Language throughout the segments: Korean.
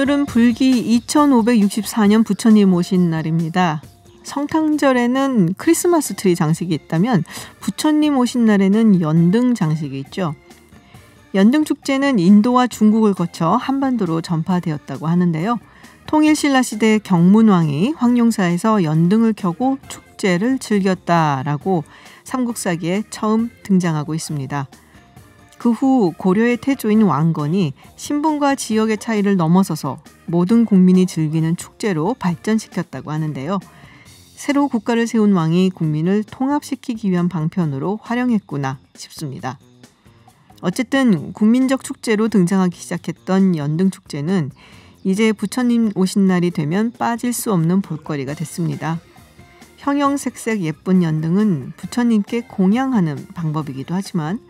오늘은 불기 2564년 부처님 오신 날입니다. 성탄절에는 크리스마스 트리 장식이 있다면 부처님 오신 날에는 연등 장식이 있죠. 연등 축제는 인도와 중국을 거쳐 한반도로 전파되었다고 하는데요. 통일신라 시대 경문왕이 황룡사에서 연등을 켜고 축제를 즐겼다라고 삼국사기에 처음 등장하고 있습니다. 그 후 고려의 태조인 왕건이 신분과 지역의 차이를 넘어서서 모든 국민이 즐기는 축제로 발전시켰다고 하는데요. 새로 국가를 세운 왕이 국민을 통합시키기 위한 방편으로 활용했구나 싶습니다. 어쨌든 국민적 축제로 등장하기 시작했던 연등축제는 이제 부처님 오신 날이 되면 빠질 수 없는 볼거리가 됐습니다. 형형색색 예쁜 연등은 부처님께 공양하는 방법이기도 하지만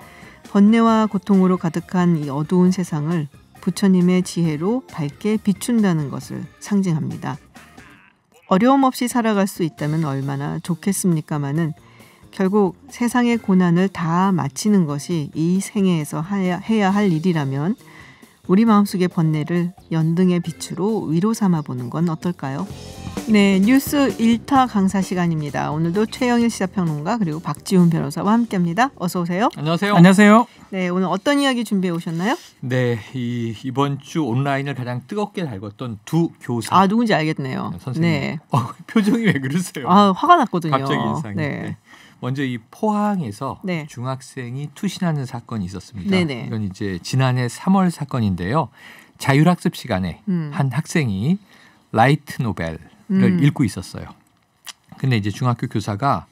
번뇌와 고통으로 가득한 이 어두운 세상을 부처님의 지혜로 밝게 비춘다는 것을 상징합니다. 어려움 없이 살아갈 수 있다면 얼마나 좋겠습니까마는 결국 세상의 고난을 다 마치는 것이 이 생애에서 해야 할 일이라면 우리 마음속의 번뇌를 연등의 빛으로 위로 삼아 보는 건 어떨까요? 네, 뉴스 1타 강사 시간입니다. 오늘도 최영일 시사평론가 그리고 박지훈 변호사와 함께합니다. 어서 오세요. 안녕하세요. 안녕하세요. 네, 오늘 어떤 이야기 준비해 오셨나요? 네, 이번 주 온라인을 가장 뜨겁게 달궜던 두 교사. 아, 누군지 알겠네요. 선생님. 네. 표정이 왜 그러세요? 아, 화가 났거든요. 갑자기 인상이. 네. 먼저 이 포항에서 네. 중학생이 투신하는 사건이 있었습니다. 네네. 이건 이제 지난해 3월 사건인데요. 자율학습 시간에 한 학생이 라이트 노벨을 읽고 있었어요. 근데 이제 중학교 교사가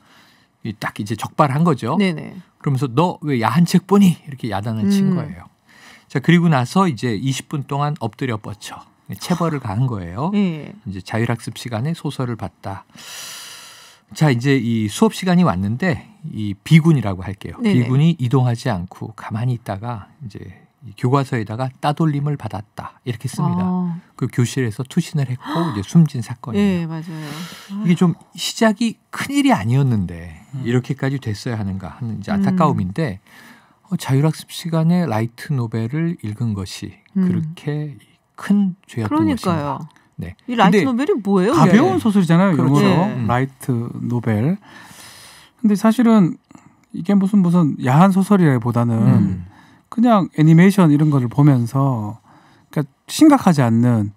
딱 이제 적발한 거죠. 네네. 그러면서 너 왜 야한 책 보니? 이렇게 야단을 친 거예요. 자, 그리고 나서 이제 20분 동안 엎드려 뻗쳐 체벌을 가한 거예요. 네. 이제 자율학습 시간에 소설을 봤다. 자, 이제 이 수업 시간이 왔는데 이 비군이라고 할게요. 네네. 비군이 이동하지 않고 가만히 있다가 이제 교과서에다가 따돌림을 받았다. 이렇게 씁니다. 아. 그 교실에서 투신을 했고 이제 숨진 사건이에요. 네, 맞아요. 이게 좀 시작이 큰일이 아니었는데 이렇게까지 됐어야 하는가 하는 이제 안타까움인데 자율학습 시간에 라이트 노벨을 읽은 것이 그렇게 큰 죄였던 그러니까요. 것인가. 네. 이 라이트 노벨이 뭐예요? 가벼운 네. 소설이잖아요. 그렇죠. 영어로. 네. 라이트 노벨. 근데 사실은 이게 무슨 야한 소설이라기보다는 그냥 애니메이션 이런 거를 보면서 그러니까 심각하지 않는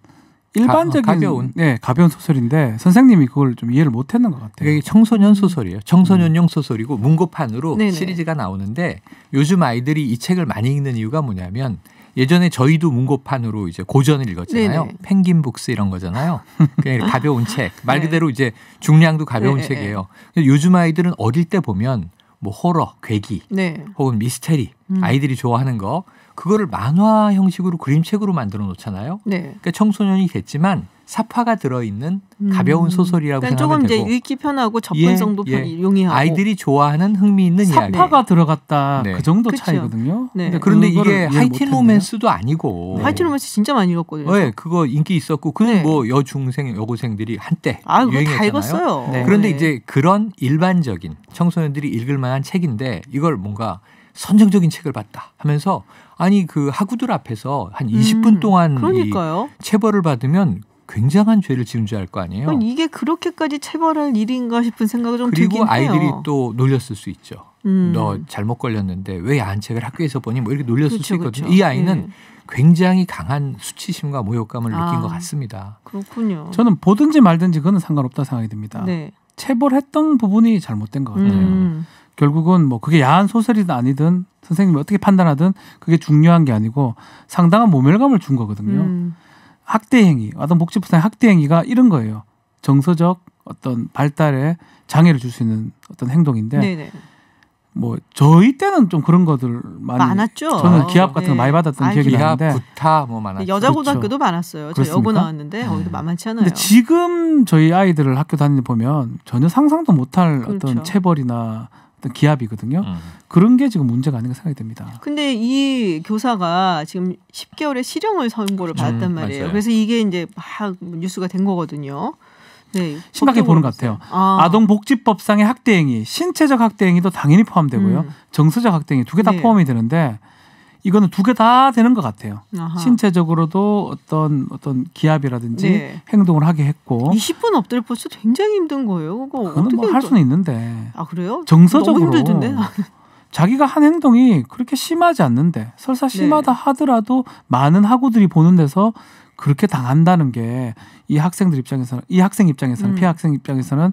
일반적인 가벼운 소설인데 선생님이 그걸 좀 이해를 못했는 것 같아요. 이게 청소년 소설이에요. 청소년용 소설이고 문고판으로 네네. 시리즈가 나오는데 요즘 아이들이 이 책을 많이 읽는 이유가 뭐냐면 예전에 저희도 문고판으로 이제 고전을 읽었잖아요. 네네. 펭귄 북스 이런 거잖아요. 그냥 가벼운 책. 말 네. 그대로 이제 중량도 가벼운 네, 책이에요. 요즘 아이들은 어릴 때 보면 뭐 호러, 괴기 네. 혹은 미스테리 아이들이 좋아하는 거 그거를 만화 형식으로 그림책으로 만들어 놓잖아요. 네. 그러니까 청소년이 됐지만 사파가 들어있는 가벼운 소설이라고 그러니까 생각하면 조금 되고 이제 읽기 편하고 접근성도 용이하고 아이들이 좋아하는 흥미있는 이야기. 사파가 들어갔다 네. 그 정도 그쵸. 차이거든요. 네. 그런데 그거를 이게 이해를 하이틴 못했네요. 로맨스도 아니고 하이틴 로맨스 진짜 많이 읽었거든요. 네, 그거 인기 있었고 그건 네. 뭐 여중생 여고생들이 한때 아, 그거 다 유행했잖아요. 읽었어요. 네. 그런데 네. 이제 그런 일반적인 청소년들이 읽을 만한 책인데 이걸 뭔가 선정적인 책을 봤다 하면서 아니 그 학우들 앞에서 한 20분 동안 그러니까요. 이 체벌을 받으면 굉장한 죄를 지은 줄 알 거 아니에요. 그럼 이게 그렇게까지 체벌할 일인가 싶은 생각이 좀 들긴 그리고 해요. 아이들이 또 놀렸을 수 있죠. 음. 너 잘못 걸렸는데 왜 야한 책을 학교에서 보니 뭐 이렇게 놀렸을 그쵸, 수 있거든요. 그쵸. 이 아이는 네. 굉장히 강한 수치심과 모욕감을 느낀 것 같습니다. 그렇군요. 저는 보든지 말든지 그건 상관없다 생각이 듭니다. 네. 체벌했던 부분이 잘못된 것 같아요. 결국은 뭐 그게 야한 소설이든 아니든 선생님이 어떻게 판단하든 그게 중요한 게 아니고 상당한 모멸감을 준 거거든요. 학대 행위, 아동복지부상의 학대 행위가 이런 거예요. 정서적 어떤 발달에 장애를 줄 수 있는 어떤 행동인데 네네. 뭐 저희 때는 좀 그런 것들 많았죠. 저는 기합 같은 거 많이 받았던 기억이 기합, 나는데 구타 뭐 많았죠. 여자 고등학교도 많았어요. 저 여고 그렇습니까? 나왔는데 거기도 만만치 않아요. 근데 지금 저희 아이들을 학교 다니는 보면 전혀 상상도 못할 그렇죠. 어떤 체벌이나 어떤 기합이거든요. 그런 게 지금 문제가 아닌가 생각이 듭니다. 근데 이 교사가 지금 10개월의 실형을 선고를 받았단 말이에요. 맞아요. 그래서 이게 이제 막 뉴스가 된 거거든요. 네, 심각하게 보는 것 같아요. 아동복지법상의 학대행위, 신체적 학대행위도 당연히 포함되고요. 정서적 학대행위 두 개 다 네. 포함이 되는데 이거는 두 개 다 되는 것 같아요. 아하. 신체적으로도 어떤 기압이라든지 네. 행동을 하게 했고 20분 엎드려 뻗쳐 굉장히 힘든 거예요. 그거는 뭐 할 수는 있는데 그래요? 정서적으로 너무 힘들던데. 자기가 한 행동이 그렇게 심하지 않는데 설사 심하다 하더라도 많은 학우들이 보는 데서 그렇게 당한다는 게 이 학생 입장에서는 피해 학생 입장에서는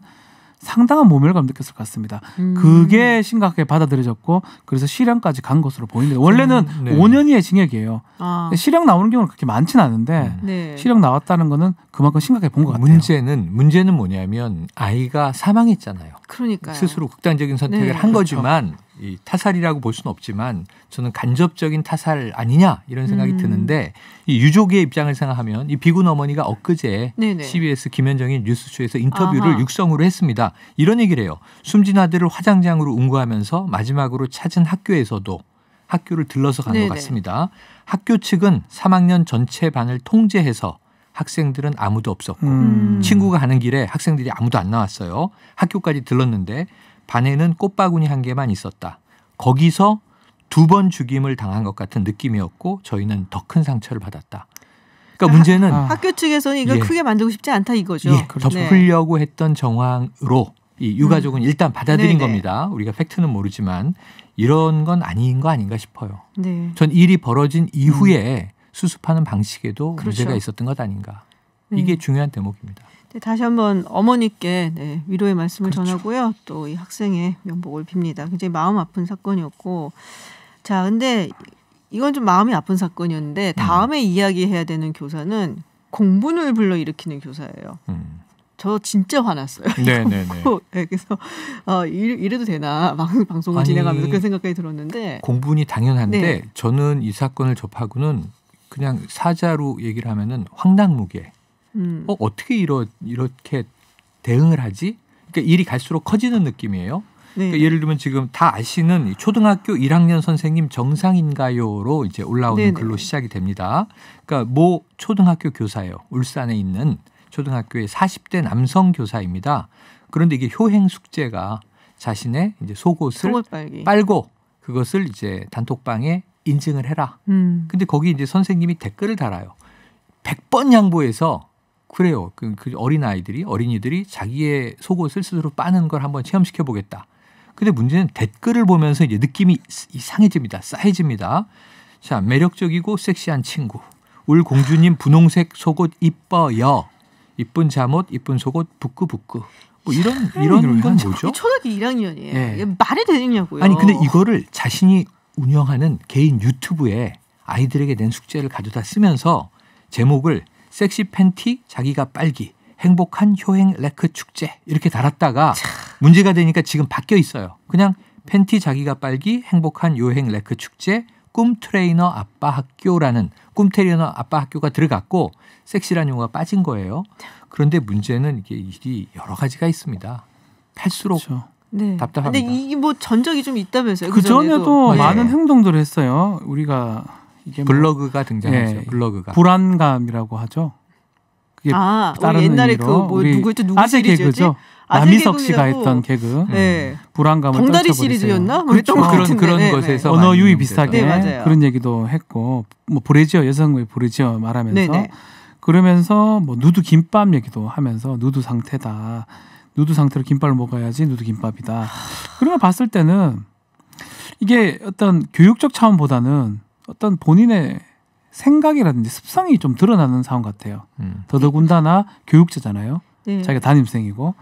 상당한 모멸감 느꼈을 것 같습니다. 그게 심각하게 받아들여졌고 그래서 실형까지 간 것으로 보입니다. 원래는 5년 이하의 징역이에요. 실형 나오는 경우는 그렇게 많지는 않은데 실형 나왔다는 거는 그만큼 심각하게 본 것 같아요. 문제는 뭐냐면 아이가 사망했잖아요. 그러니까요. 스스로 극단적인 선택을 한 거지만 이 타살이라고 볼 수는 없지만 저는 간접적인 타살 아니냐 이런 생각이 드는데 이 유족의 입장을 생각하면 이 비군 어머니가 엊그제 CBS 김현정의 뉴스쇼에서 인터뷰를 육성으로 했습니다. 이런 얘기를 해요. 숨진 아들을 화장장으로 운구하면서 마지막으로 찾은 학교에서도 학교를 들러서 간 것 같습니다. 학교 측은 3학년 전체 반을 통제해서 학생들은 아무도 없었고 친구가 가는 길에 학생들이 아무도 안 나왔어요. 학교까지 들렀는데 반에는 꽃바구니 한 개만 있었다. 거기서 2번 죽임을 당한 것 같은 느낌이었고 저희는 더 큰 상처를 받았다. 그러니까 문제는 학교 측에서는 이걸 크게 만들고 싶지 않다 이거죠. 덮으려고 했던 정황으로 이 유가족은 일단 받아들인 겁니다. 우리가 팩트는 모르지만 이런 건 아닌 거 아닌가 싶어요. 전 일이 벌어진 이후에 수습하는 방식에도 문제가 있었던 것 아닌가. 이게 중요한 대목입니다. 다시 한번 어머니께 위로의 말씀을 전하고요. 또 이 학생의 명복을 빕니다. 굉장히 마음 아픈 사건이었고, 자, 근데 이건 좀 마음이 아픈 사건이었는데 다음에 이야기해야 되는 교사는 공분을 불러일으키는 교사예요. 저 진짜 화났어요. 네네네. 그래서 이래도 되나 방송을 진행하면서 그런 생각까지 들었는데 공분이 당연한데 저는 이 사건을 접하고는 그냥 사자로 얘기를 하면은 황당무계. 어떻게 이렇게 대응을 하지? 그러니까 일이 갈수록 커지는 느낌이에요. 그러니까 예를 들면 지금 다 아시는 초등학교 1학년 선생님 정상인가요로 이제 올라오는 글로 시작이 됩니다. 그러니까 모 초등학교 교사예요. 울산에 있는 초등학교의 40대 남성 교사입니다. 그런데 이게 효행 숙제가 자신의 이제 속옷을 빨고 그것을 이제 단톡방에 인증을 해라. 근데 거기 이제 선생님이 댓글을 달아요. 100번 양보해서 그래요. 그 어린이들이 자기의 속옷을 스스로 빠는 걸 한번 체험시켜 보겠다. 근데 문제는 댓글을 보면서 이제 느낌이 이상해집니다. 싸해집니다. 자, 매력적이고 섹시한 친구. 울 공주님 분홍색 속옷 이뻐요. 이쁜 잠옷, 이쁜 속옷 부끄부끄. 뭐 이런 건 뭐죠? 초등학교 1학년이에요. 말이 되느냐고요. 아니 근데 이거를 자신이 운영하는 개인 유튜브에 아이들에게 낸 숙제를 가져다 쓰면서 제목을 섹시 팬티 자기가 빨기 행복한 효행 레크 축제 이렇게 달았다가 문제가 되니까 지금 바뀌어 있어요. 그냥 팬티 자기가 빨기 행복한 요행 레크 축제 꿈 트레이너 아빠 학교라는 꿈 트레이너 아빠 학교가 들어갔고 섹시라는 용어가 빠진 거예요. 그런데 문제는 이게 일이 여러 가지가 있습니다. 팔수록 답답합니다. 근데 이게 뭐 전적이 좀 있다면서요? 그 전에도 많은 행동들을 했어요. 우리가 이게 블로그가 등장하죠. 블로그가 불안감이라고 하죠. 그게 다른 옛날에 누구 아재 개그죠. 남희석 씨가 했던 개그. 불안감을 덩다리 시리즈였나? 그렇죠. 그런 것에서 언어 유희 비슷하게 그런 얘기도 했고 뭐 브래지어 여성의 브래지어 말하면서 그러면서 뭐 누드 김밥 얘기도 하면서 누드 상태다. 누드 상태로 김밥을 먹어야지 누드 김밥이다. 그런 걸 봤을 때는 이게 어떤 교육적 차원보다는 어떤 본인의 생각이라든지 습성이 좀 드러나는 상황 같아요. 더더군다나 교육자잖아요. 자기가 담임생이고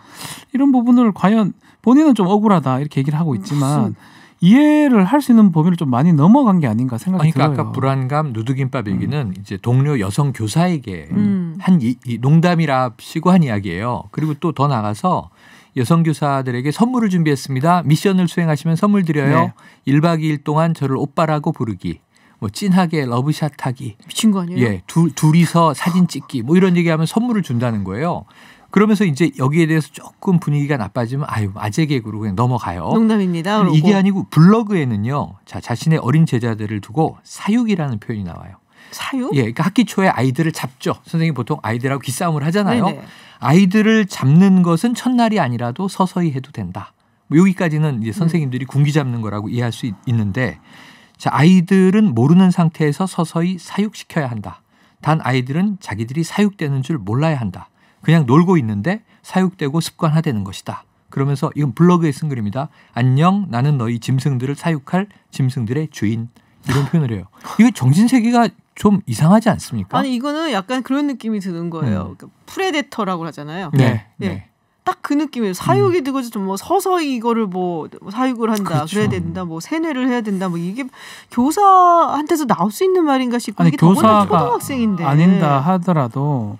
이런 부분을 과연 본인은 좀 억울하다 이렇게 얘기를 하고 있지만 이해를 할 수 있는 범위를 좀 많이 넘어간 게 아닌가 생각이 들어요. 아까 불안감 누드김밥 얘기는 이제 동료 여성 교사에게 한 농담이랍시고 한 이야기예요. 그리고 또 더 나가서 여성 교사들에게 선물을 준비했습니다. 미션을 수행하시면 선물 드려요. 1박 2일 동안 저를 오빠라고 부르기. 뭐 찐하게 러브샷 하기. 미친 거 아니에요? 둘이서 사진 찍기. 뭐 이런 얘기하면 선물을 준다는 거예요. 그러면서 이제 여기에 대해서 조금 분위기가 나빠지면 아재 개그로 그냥 넘어가요. 농담입니다. 그러고. 이게 아니고 블로그에는요. 자신의 어린 제자들을 두고 사육이라는 표현이 나와요. 사육? 그러니까 학기 초에 아이들을 잡죠. 선생님이 보통 아이들하고 기싸움을 하잖아요. 아이들을 잡는 것은 첫날이 아니라도 서서히 해도 된다. 뭐 여기까지는 이제 선생님들이 군기 잡는 거라고 이해할 수 있는데 자, 아이들은 모르는 상태에서 서서히 사육시켜야 한다. 단 아이들은 자기들이 사육되는 줄 몰라야 한다. 그냥 놀고 있는데 사육되고 습관화되는 것이다. 그러면서 이건 블로그에 쓴 글입니다. 안녕, 나는 너희 짐승들을 사육할 짐승들의 주인. 이런 표현을 해요. 이거 정신세계가 좀 이상하지 않습니까? 아니 이거는 약간 그런 느낌이 드는 거예요. 그러니까 프레데터라고 하잖아요. 네. 네. 딱 그 느낌이에요. 사육이 되고 좀 뭐 서서히 이거를 뭐 사육을 한다. 그렇죠. 그래야 된다. 뭐 세뇌를 해야 된다. 뭐 이게 교사한테서 나올 수 있는 말인가 싶고 아니, 이게 더군다나 교사가 초등학생인데. 아닌다 하더라도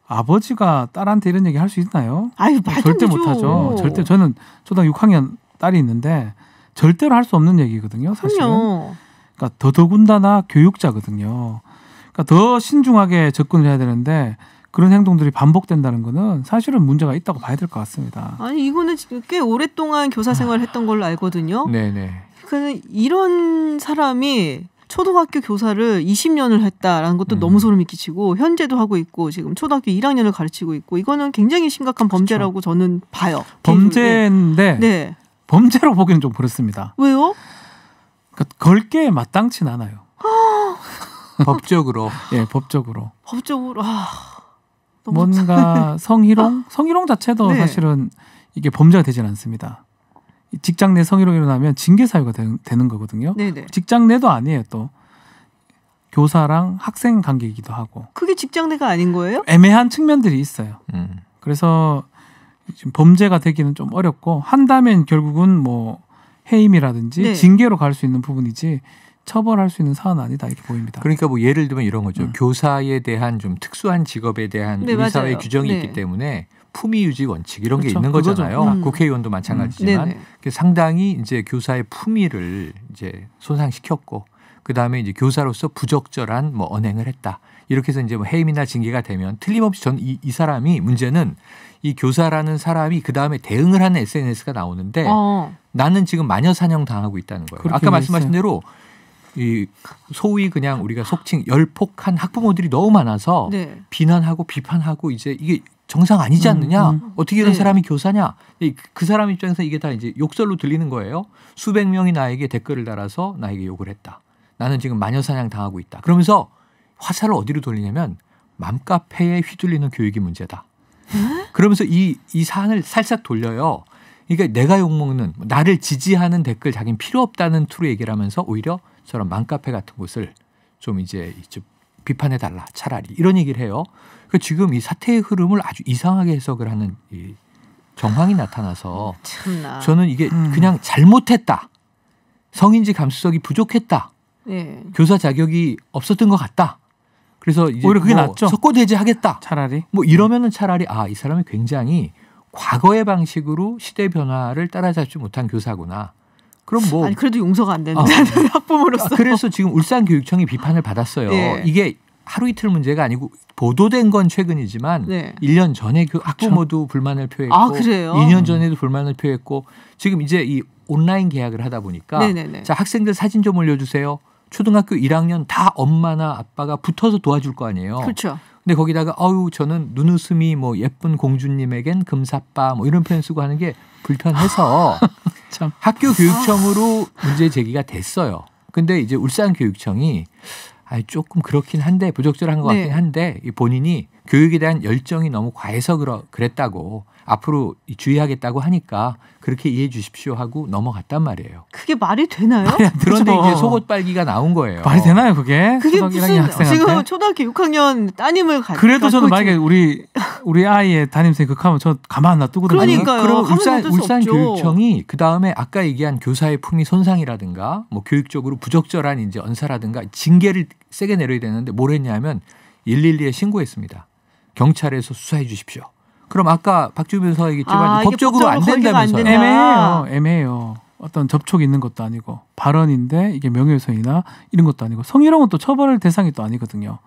아버지가 딸한테 이런 얘기 할 수 있나요? 아유, 말도 절대 안 되죠. 못하죠. 절대. 저는 초등학교 6학년 딸이 있는데 절대로 할 수 없는 얘기거든요. 사실은. 그럼요. 그러니까 더더군다나 교육자거든요. 그러니까 더 신중하게 접근을 해야 되는데 그런 행동들이 반복된다는 거는 사실은 문제가 있다고 봐야 될 것 같습니다. 아니 이거는 지금 꽤 오랫동안 교사 생활을 했던 걸로 알거든요. 네네. 그러니까 이런 사람이 초등학교 교사를 20년을 했다라는 것도 너무 소름이 끼치고 현재도 하고 있고 지금 초등학교 1학년을 가르치고 있고 이거는 굉장히 심각한 범죄라고 저는 봐요. 범죄인데 네. 범죄로 보기는 좀 그렇습니다. 왜요? 그러니까 걸게 마땅치 않아요. 법적으로. 예, 법적으로. 법적으로 너무 뭔가 성희롱 자체도 네. 사실은 이게 범죄가 되지는 않습니다. 직장 내 성희롱이 일어나면 징계 사유가 되는 거거든요. 네네. 직장 내도 아니에요. 또 교사랑 학생 관계이기도 하고 그게 직장 내가 아닌 거예요? 애매한 측면들이 있어요. 그래서 지금 범죄가 되기는 좀 어렵고 한다면 결국은 뭐 해임이라든지 네. 징계로 갈 수 있는 부분이지 처벌할 수 있는 사안은 아니다 이렇게 보입니다. 그러니까 뭐 예를 들면 이런 거죠. 교사에 대한 좀 특수한 직업에 대한 네, 우리 사회 맞아요. 규정이 네. 있기 때문에 품위 유지 원칙 이런 게 그렇죠. 있는 그거죠. 거잖아요. 국회의원도 마찬가지지만 네네. 상당히 이제 교사의 품위를 이제 손상시켰고 그다음에 이제 교사로서 부적절한 뭐 언행을 했다. 이렇게 해서 이제 뭐 해임이나 징계가 되면 틀림없이 전 이 사람이 문제는 이 교사라는 사람이 그다음에 대응을 하는 SNS가 나오는데 나는 지금 마녀 사냥 당하고 있다는 거예요. 아까 말씀하신 대로 이 소위 그냥 우리가 속칭 열폭한 학부모들이 너무 많아서 네. 비난하고 비판하고 이제 이게 정상 아니지 않느냐? 어떻게 이런 네. 사람이 교사냐? 그 사람 입장에서 이게 다 이제 욕설로 들리는 거예요. 수백 명이 나에게 댓글을 달아서 나에게 욕을 했다. 나는 지금 마녀 사냥 당하고 있다. 그러면서 화살을 어디로 돌리냐면 맘카페에 휘둘리는 교육이 문제다. 그러면서 이 사안을 살짝 돌려요. 그러니까 내가 욕먹는 나를 지지하는 댓글 자기는 필요 없다는 투로 얘기를 하면서 오히려 저런 맘카페 같은 곳을 좀 이제 비판해 달라 차라리 이런 얘기를 해요. 그러니까 지금 이 사태의 흐름을 아주 이상하게 해석을 하는 이 정황이 나타나서 참나. 저는 이게 그냥 잘못했다. 성인지 감수성이 부족했다. 네. 교사 자격이 없었던 것 같다. 그래서 이제 오히려 그게 뭐 낫죠. 석고대죄하겠다. 차라리 뭐 이러면은 차라리 이 사람이 굉장히 과거의 방식으로 시대 변화를 따라잡지 못한 교사구나. 그럼 뭐 아니 그래도 용서가 안 되는데 학부모로서. 그래서 지금 울산교육청이 비판을 받았어요. 네. 이게 하루 이틀 문제가 아니고 보도된 건 최근이지만 네. 1년 전에 그 학부모도 불만을 표했고 그래요? 2년 전에도 불만을 표했고 지금 이제 이 온라인 계약을 하다 보니까 네네네. 자 학생들 사진 좀 올려주세요. 초등학교 1학년 다 엄마나 아빠가 붙어서 도와줄 거 아니에요. 그렇죠. 근데 거기다가 저는 눈웃음이 뭐 예쁜 공주님에겐 금사빠 뭐 이런 표현 쓰고 하는 게 불편해서 참. 학교 교육청으로 문제 제기가 됐어요. 근데 이제 울산교육청이 조금 그렇긴 한데 부적절한 것 같긴 네. 한데 본인이 교육에 대한 열정이 너무 과해서 그랬다고 앞으로 주의하겠다고 하니까 그렇게 이해해 주십시오 하고 넘어갔단 말이에요. 그게 말이 되나요? 그런데 그렇죠. 이제 속옷 빨기가 나온 거예요. 말이 되나요 그게? 그게 초등학교 1학년 무슨 학생한테? 지금 초등학교 6학년 따님을 그래도 저는 갖고 만약에 우리 아이의 담임쌤 극하면 저 가만 안 놔두거든요. 그러니까요. 그럼 가만 놔둘 수 울산교육청이 그 다음에 아까 얘기한 교사의 품위 손상이라든가 뭐 교육적으로 부적절한 이제 언사라든가 징계를 세게 내려야 되는데 뭘 했냐면 112에 신고했습니다. 경찰에서 수사해 주십시오. 그럼 아까 박주민 변호사가 얘기했지만 이게 법적으로 안 법적으로 안 된다면서요. 된다. 애매해요. 어떤 접촉이 있는 것도 아니고 발언인데 이게 명예훼손이나 이런 것도 아니고 성희롱은 또 처벌 대상이 또 아니거든요.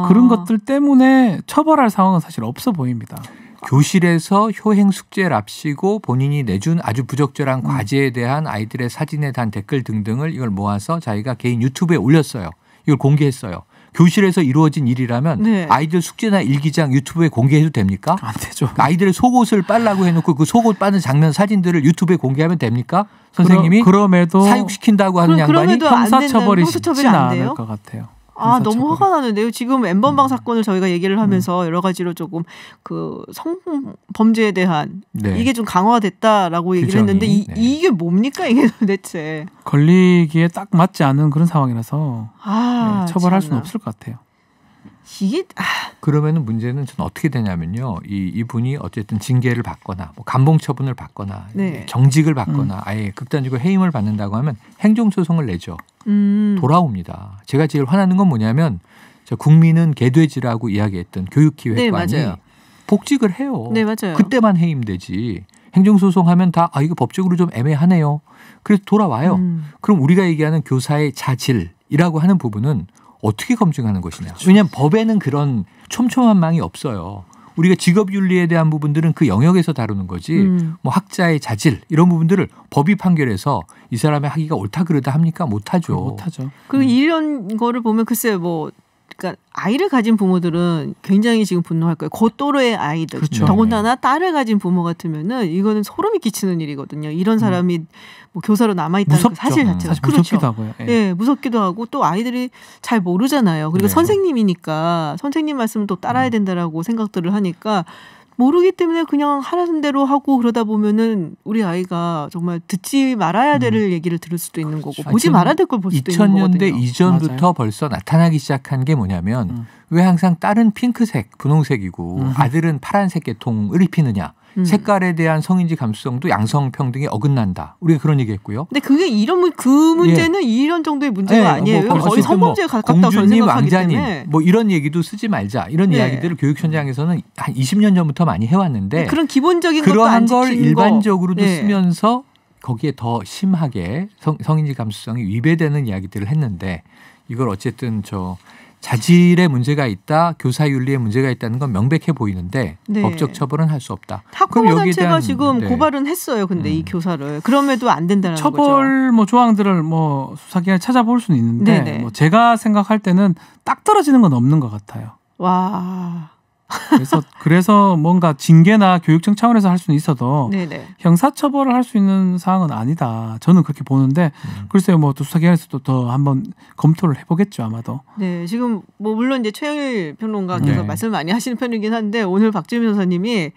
그런 것들 때문에 처벌할 상황은 사실 없어 보입니다. 교실에서 효행 숙제를 앞시고 본인이 내준 아주 부적절한 과제에 대한 아이들의 사진에 대한 댓글 등등을 이걸 모아서 자기가 개인 유튜브에 올렸어요. 이걸 공개했어요. 교실에서 이루어진 일이라면 네. 아이들 숙제나 일기장 유튜브에 공개해도 됩니까? 안 되죠. 아이들의 속옷을 빨라고 해놓고 그 속옷 빠는 장면 사진들을 유튜브에 공개하면 됩니까? 선생님이 그럼에도 사육시킨다고 하는 양반이 그럼에도 안 형사처벌이 형사처벌이 쉽지는 안 않을 돼요? 것 같아요. 아, 너무 화가 나는데요. 지금 N번방 사건을 저희가 얘기를 하면서 여러 가지로 조금 그 성범죄에 대한 네. 이게 좀 강화됐다라고 얘기를 규정이, 했는데 네. 이게 뭡니까 이게 도대체. 걸리기에 딱 맞지 않은 그런 상황이라서 아, 처벌할 참나. 수는 없을 것 같아요. 이게 그러면은 문제는 전 어떻게 되냐면요. 이분이 어쨌든 징계를 받거나 뭐 감봉 처분을 받거나 네. 경직을 받거나 아예 극단적으로 해임을 받는다고 하면 행정소송을 내죠. 돌아옵니다. 제가 제일 화나는 건 뭐냐면 저 국민은 개돼지라고 이야기했던 교육기획관이 네, 맞아요. 복직을 해요. 네, 맞아요. 그때만 해임되지. 행정소송하면 다 이거 법적으로 좀 애매하네요. 그래서 돌아와요. 그럼 우리가 얘기하는 교사의 자질이라고 하는 부분은 어떻게 검증하는 것이냐. 그렇죠. 왜냐하면 법에는 그런 촘촘한 망이 없어요. 우리가 직업윤리에 대한 부분들은 그 영역에서 다루는 거지. 뭐 학자의 자질 이런 부분들을 법이 판결해서 이 사람의 하기가 옳다 그르다 합니까? 못하죠. 못하죠. 그 이런 거를 보면 글쎄요 뭐 그러니까 아이를 가진 부모들은 굉장히 지금 분노할 거예요. 그 또래의 아이들. 그렇죠. 더군다나 딸을 가진 부모 같으면은 이거는 소름이 끼치는 일이거든요. 이런 사람이 뭐 교사로 남아있다는 그 무섭죠. 사실 자체가. 사실 무섭기도 하고요. 예. 네, 무섭기도 하고 또 아이들이 잘 모르잖아요. 그리고 네. 선생님이니까 선생님 말씀을 또 따라야 된다라고 생각들을 하니까 모르기 때문에 그냥 하는 대로 하고 그러다 보면은 우리 아이가 정말 듣지 말아야 될 얘기를 들을 수도 있는 거고 보지 말아야 될 걸 볼 수도 있는 거거든요. 2000년대 이전부터 맞아요. 벌써 나타나기 시작한 게 뭐냐면 왜 항상 딸은 핑크색, 분홍색이고 아들은 파란색 계통을 입히느냐. 색깔에 대한 성인지 감수성도 양성평등에 어긋난다. 우리가 그런 얘기했고요. 근데 그게 이런 그 문제는 이런 정도의 문제가 아니에요. 뭐 거의 성범죄에 가깝다고 저는 공주님, 생각하기 왕자님 때문에. 뭐 이런 얘기도 쓰지 말자. 이런 네. 이야기들을 교육 현장에서는 한 20년 전부터 많이 해왔는데 그런 기본적인 것도 안 그러한 걸 지키는 일반적으로도 네. 쓰면서 거기에 더 심하게 성인지 감수성이 위배되는 이야기들을 했는데 이걸 어쨌든 자질의 문제가 있다, 교사 윤리에 문제가 있다는 건 명백해 보이는데 네. 법적 처벌은 할 수 없다. 학부모 그럼 여기에 단체가 대한, 지금 네. 고발은 했어요. 근데 이 교사를 그럼에도 안 된다는 거죠. 처벌 뭐 조항들을 뭐 수사기관에 찾아볼 수는 있는데 네네. 뭐 제가 생각할 때는 딱 떨어지는 건 없는 것 같아요. 와, 그래서 뭔가 징계나 교육청 차원에서 할 수는 있어도 네네. 형사처벌을 할 수 있는 사항은 아니다. 저는 그렇게 보는데 글쎄요, 뭐 또 수사기관에서도 더 한번 검토를 해보겠죠, 아마도. 네, 지금 뭐 물론 이제 최영일 평론가께서 네. 말씀을 많이 하시는 편이긴 한데 오늘 박주민 변호사님이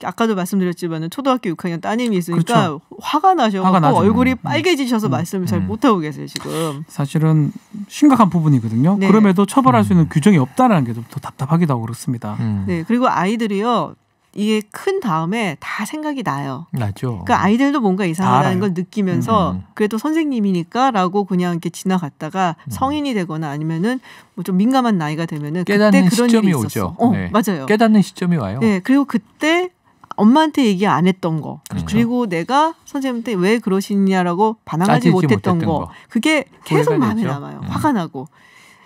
아까도 말씀드렸지만 초등학교 6학년 따님이 있으니까 그렇죠. 화가 나셔서 화가 나죠. 얼굴이 빨개지셔서 말씀을 잘 못하고 계세요 지금. 사실은 심각한 부분이거든요. 네. 그럼에도 처벌할 수 있는 규정이 없다는 게 좀 더 답답하기도 하고 그렇습니다. 네, 그리고 아이들이요 이게 큰 다음에 다 생각이 나요. 나죠. 그러니까 아이들도 뭔가 이상하다는 알아요. 걸 느끼면서 그래도 선생님이니까라고 그냥 이렇게 지나갔다가 성인이 되거나 아니면은 뭐 좀 민감한 나이가 되면은 그때 깨닫는 그런 시점이 일이 오죠. 있었어. 네. 맞아요. 깨닫는 시점이 와요. 네, 그리고 그때 엄마한테 얘기 안 했던 거, 그렇죠. 그리고 내가 선생님한테 왜 그러시냐라고 반항하지 따지지 못했던 못했던 거, 거. 그게 계속 후회가 마음에 되죠. 남아요. 화가 나고.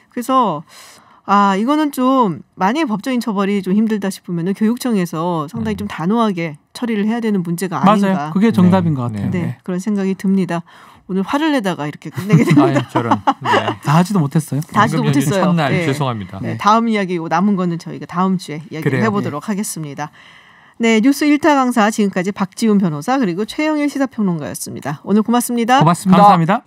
그래서 이거는 좀 만약에 법적인 처벌이 좀 힘들다 싶으면은 교육청에서 상당히 좀 단호하게 처리를 해야 되는 문제가 아닌가. 맞아요. 그게 정답인 네. 것 같아요. 네, 네. 그런 생각이 듭니다. 오늘 화를 내다가 이렇게 끝내게 됩니다. 아유, 저런. 네. 다 하지도 못했어요. 다 하지도 방금 연휴 못했어요. 첫날 네. 죄송합니다. 네, 다음 이야기 남은 거는 저희가 다음 주에 이야기를 그래요. 해보도록 하겠습니다. 네, 뉴스 1타 강사 지금까지 박지훈 변호사 그리고 최영일 시사평론가였습니다. 오늘 고맙습니다. 고맙습니다. 감사합니다.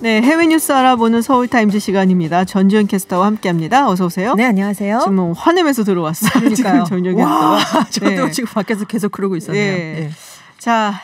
네, 해외 뉴스 알아보는 서울타임즈 시간입니다. 전주현 캐스터와 함께합니다. 어서 오세요. 네, 안녕하세요. 지금 뭐 화내면서 들어왔어요. 그러니까요. 지금 전주현 캐스터가. 저도 네. 지금 밖에서 계속 그러고 있었네요. 네. 네. 자,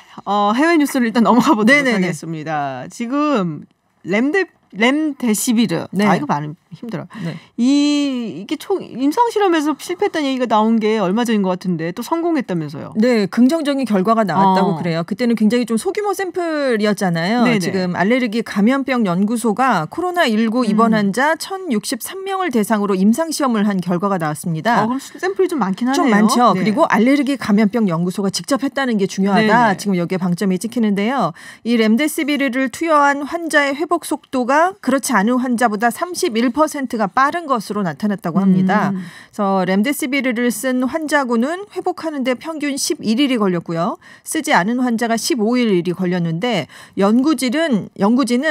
해외 뉴스를 일단 넘어가 보도록 네네네. 하겠습니다. 지금 렘데시비르. 네. 이거 발음 힘들어. 네. 이게 임상 실험에서 실패했다는 얘기가 나온 게 얼마 전인 것 같은데 또 성공했다면서요. 네, 긍정적인 결과가 나왔다고 어. 그래요. 그때는 굉장히 좀 소규모 샘플이었잖아요. 네네. 지금 알레르기 감염병 연구소가 코로나19 입원 환자 1,063명을 대상으로 임상 시험을 한 결과가 나왔습니다. 그럼 샘플이 좀 많긴 하네요. 좀 많죠. 네. 그리고 알레르기 감염병 연구소가 직접 했다는 게 중요하다. 네네. 지금 여기에 방점이 찍히는데요. 이 렘데시비르를 투여한 환자의 회복 속도가 그렇지 않은 환자보다 31% 2%가 빠른 것으로 나타났다고 합니다. 그래서 렘데시비르를 쓴 환자군은 회복하는 데 평균 11일이 걸렸고요. 쓰지 않은 환자가 15일이 걸렸는데 연구진은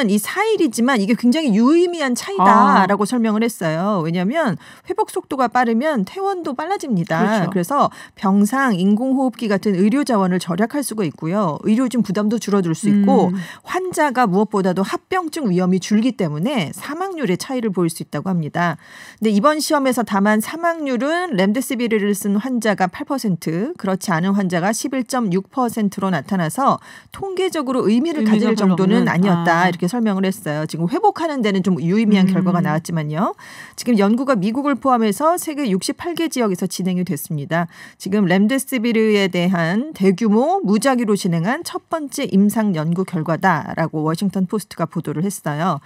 이 4일이지만 이게 굉장히 유의미한 차이다라고 설명을 했어요. 왜냐하면 회복 속도가 빠르면 퇴원도 빨라집니다. 그렇죠. 그래서 병상, 인공호흡기 같은 의료 자원을 절약할 수가 있고요. 의료진 부담도 줄어들 수 있고 환자가 무엇보다도 합병증 위험이 줄기 때문에 사망률의 차이를 보일 수 있다고 합니다. 근데 이번 시험에서 다만 사망률은 렘데시비르를 쓴 환자가 8%, 그렇지 않은 환자가 11.6%로 나타나서 통계적으로 의미를 가질 정도는 아니었다. 이렇게 설명을 했어요. 지금 회복하는 데는 좀 유의미한 결과가 나왔지만요. 지금 연구가 미국을 포함해서 세계 68개 지역에서 진행이 됐습니다. 지금 렘데시비르에 대한 대규모 무작위로 진행한 첫 번째 임상 연구 결과다라고 워싱턴 포스트가 보도를 했어요.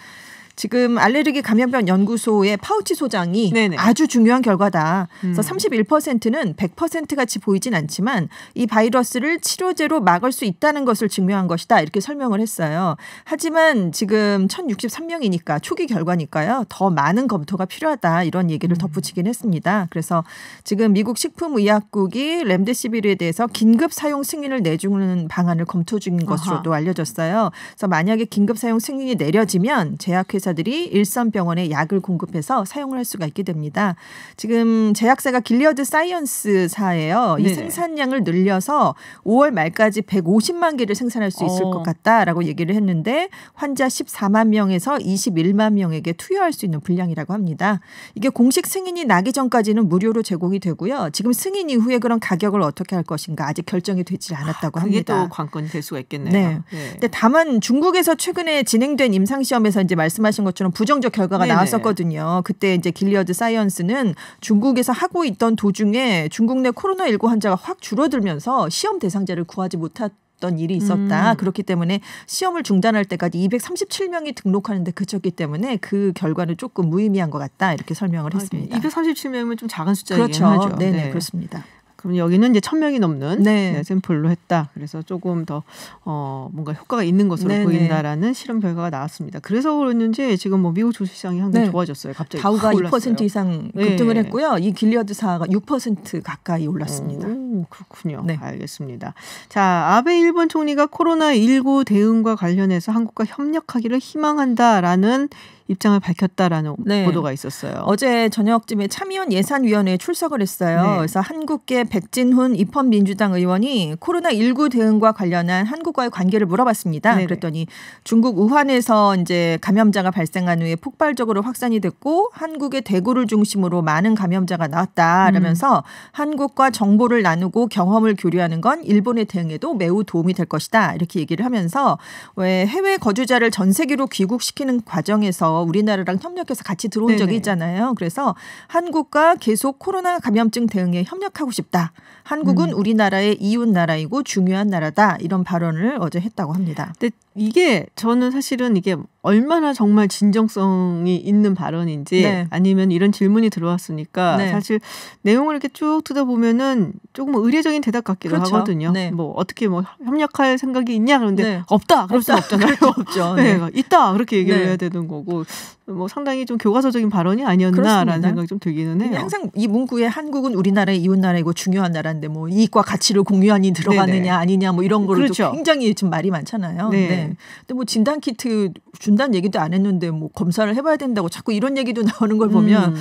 지금 알레르기 감염병 연구소의 파우치 소장이 네네. 아주 중요한 결과다. 그래서 31%는 100% 같이 보이진 않지만 이 바이러스를 치료제로 막을 수 있다는 것을 증명한 것이다. 이렇게 설명을 했어요. 하지만 지금 1063명이니까 초기 결과니까요. 더 많은 검토가 필요하다. 이런 얘기를 덧붙이긴 했습니다. 그래서 지금 미국 식품의약국이 렘데시비르에 대해서 긴급 사용 승인을 내주는 방안을 검토 중인 것으로도 알려졌어요. 그래서 만약에 긴급 사용 승인이 내려지면 제약회사 들이 일선 병원에 약을 공급해서 사용을 할 수가 있게 됩니다. 지금 제약사가 길리어드 사이언스사예요. 이 생산량을 늘려서 5월 말까지 150만 개를 생산할 수 있을 것 같다라고 얘기를 했는데 환자 14만 명에서 21만 명에게 투여할 수 있는 분량이라고 합니다. 이게 공식 승인이 나기 전까지는 무료로 제공이 되고요. 지금 승인 이후에 그런 가격을 어떻게 할 것인가 아직 결정이 되지 않았다고 합니다. 그게 또 관건이 될 수가 있겠네요. 네. 근데 다만 중국에서 최근에 진행된 임상시험에서 이제 말씀하신 것처럼 부정적 결과가 나왔었거든요. 그때 이제 길리어드 사이언스는 중국에서 하고 있던 도중에 중국 내 코로나19 환자가 확 줄어들면서 시험 대상자를 구하지 못했던 일이 있었다. 그렇기 때문에 시험을 중단할 때까지 237명이 등록하는데 그쳤기 때문에 그 결과는 조금 무의미한 것 같다. 이렇게 설명을 했습니다. 237명이면 좀 작은 숫자이긴 그렇죠. 하죠. 네네, 그렇습니다. 그럼 여기는 이제 1,000명이 넘는 샘플로 했다. 그래서 조금 더 뭔가 효과가 있는 것으로 보인다라는 실험 결과가 나왔습니다. 그래서 그랬는지 지금 뭐 미국 주식시장이 상당히 좋아졌어요. 갑자기 다우가 2% 이상 급등을 했고요. 이 길리어드사가 6% 가까이 올랐습니다. 그렇군요. 알겠습니다. 자, 아베 일본 총리가 코로나19 대응과 관련해서 한국과 협력하기를 희망한다라는 입장을 밝혔다라는 보도가 있었어요. 어제 저녁쯤에 참의원 예산위원회에 출석을 했어요. 그래서 한국계 백진훈 입헌민주당 의원이 코로나19 대응과 관련한 한국과의 관계를 물어봤습니다. 그랬더니 중국 우한에서 이제 감염자가 발생한 후에 폭발적으로 확산이 됐고 한국의 대구를 중심으로 많은 감염자가 나왔다라면서 한국과 정보를 나누고 경험을 교류하는 건 일본의 대응에도 매우 도움이 될 것이다. 이렇게 얘기를 하면서 왜 해외 거주자를 전 세계로 귀국시키는 과정에서 우리나라랑 협력해서 같이 들어온 적이 있잖아요. 그래서 한국과 계속 코로나 감염증 대응에 협력하고 싶다. 한국은 우리나라의 이웃 나라이고 중요한 나라다. 이런 발언을 어제 했다고 합니다. 근데 이게 저는 사실은 이게 얼마나 정말 진정성이 있는 발언인지 아니면 이런 질문이 들어왔으니까 사실 내용을 이렇게 쭉 들어보면은 조금 의례적인 대답 같기도 하거든요. 뭐 어떻게 뭐 협력할 생각이 있냐 그런데 없다. 그럴 수는 없잖아요. 없죠. 있다. 그렇게 얘기를 해야 되는 거고 뭐 상당히 좀 교과서적인 발언이 아니었나라는 생각이 좀 들기는 해요. 항상 이 문구에 한국은 우리나라의 이웃 나라이고 중요한 나라인데 뭐 이익과 가치를 공유하니 들어가느냐 아니냐 뭐 이런 거를 굉장히 좀 말이 많잖아요. 근데 뭐 진단 키트 준다는 얘기도 안 했는데 뭐 검사를 해봐야 된다고 자꾸 이런 얘기도 나오는 걸 보면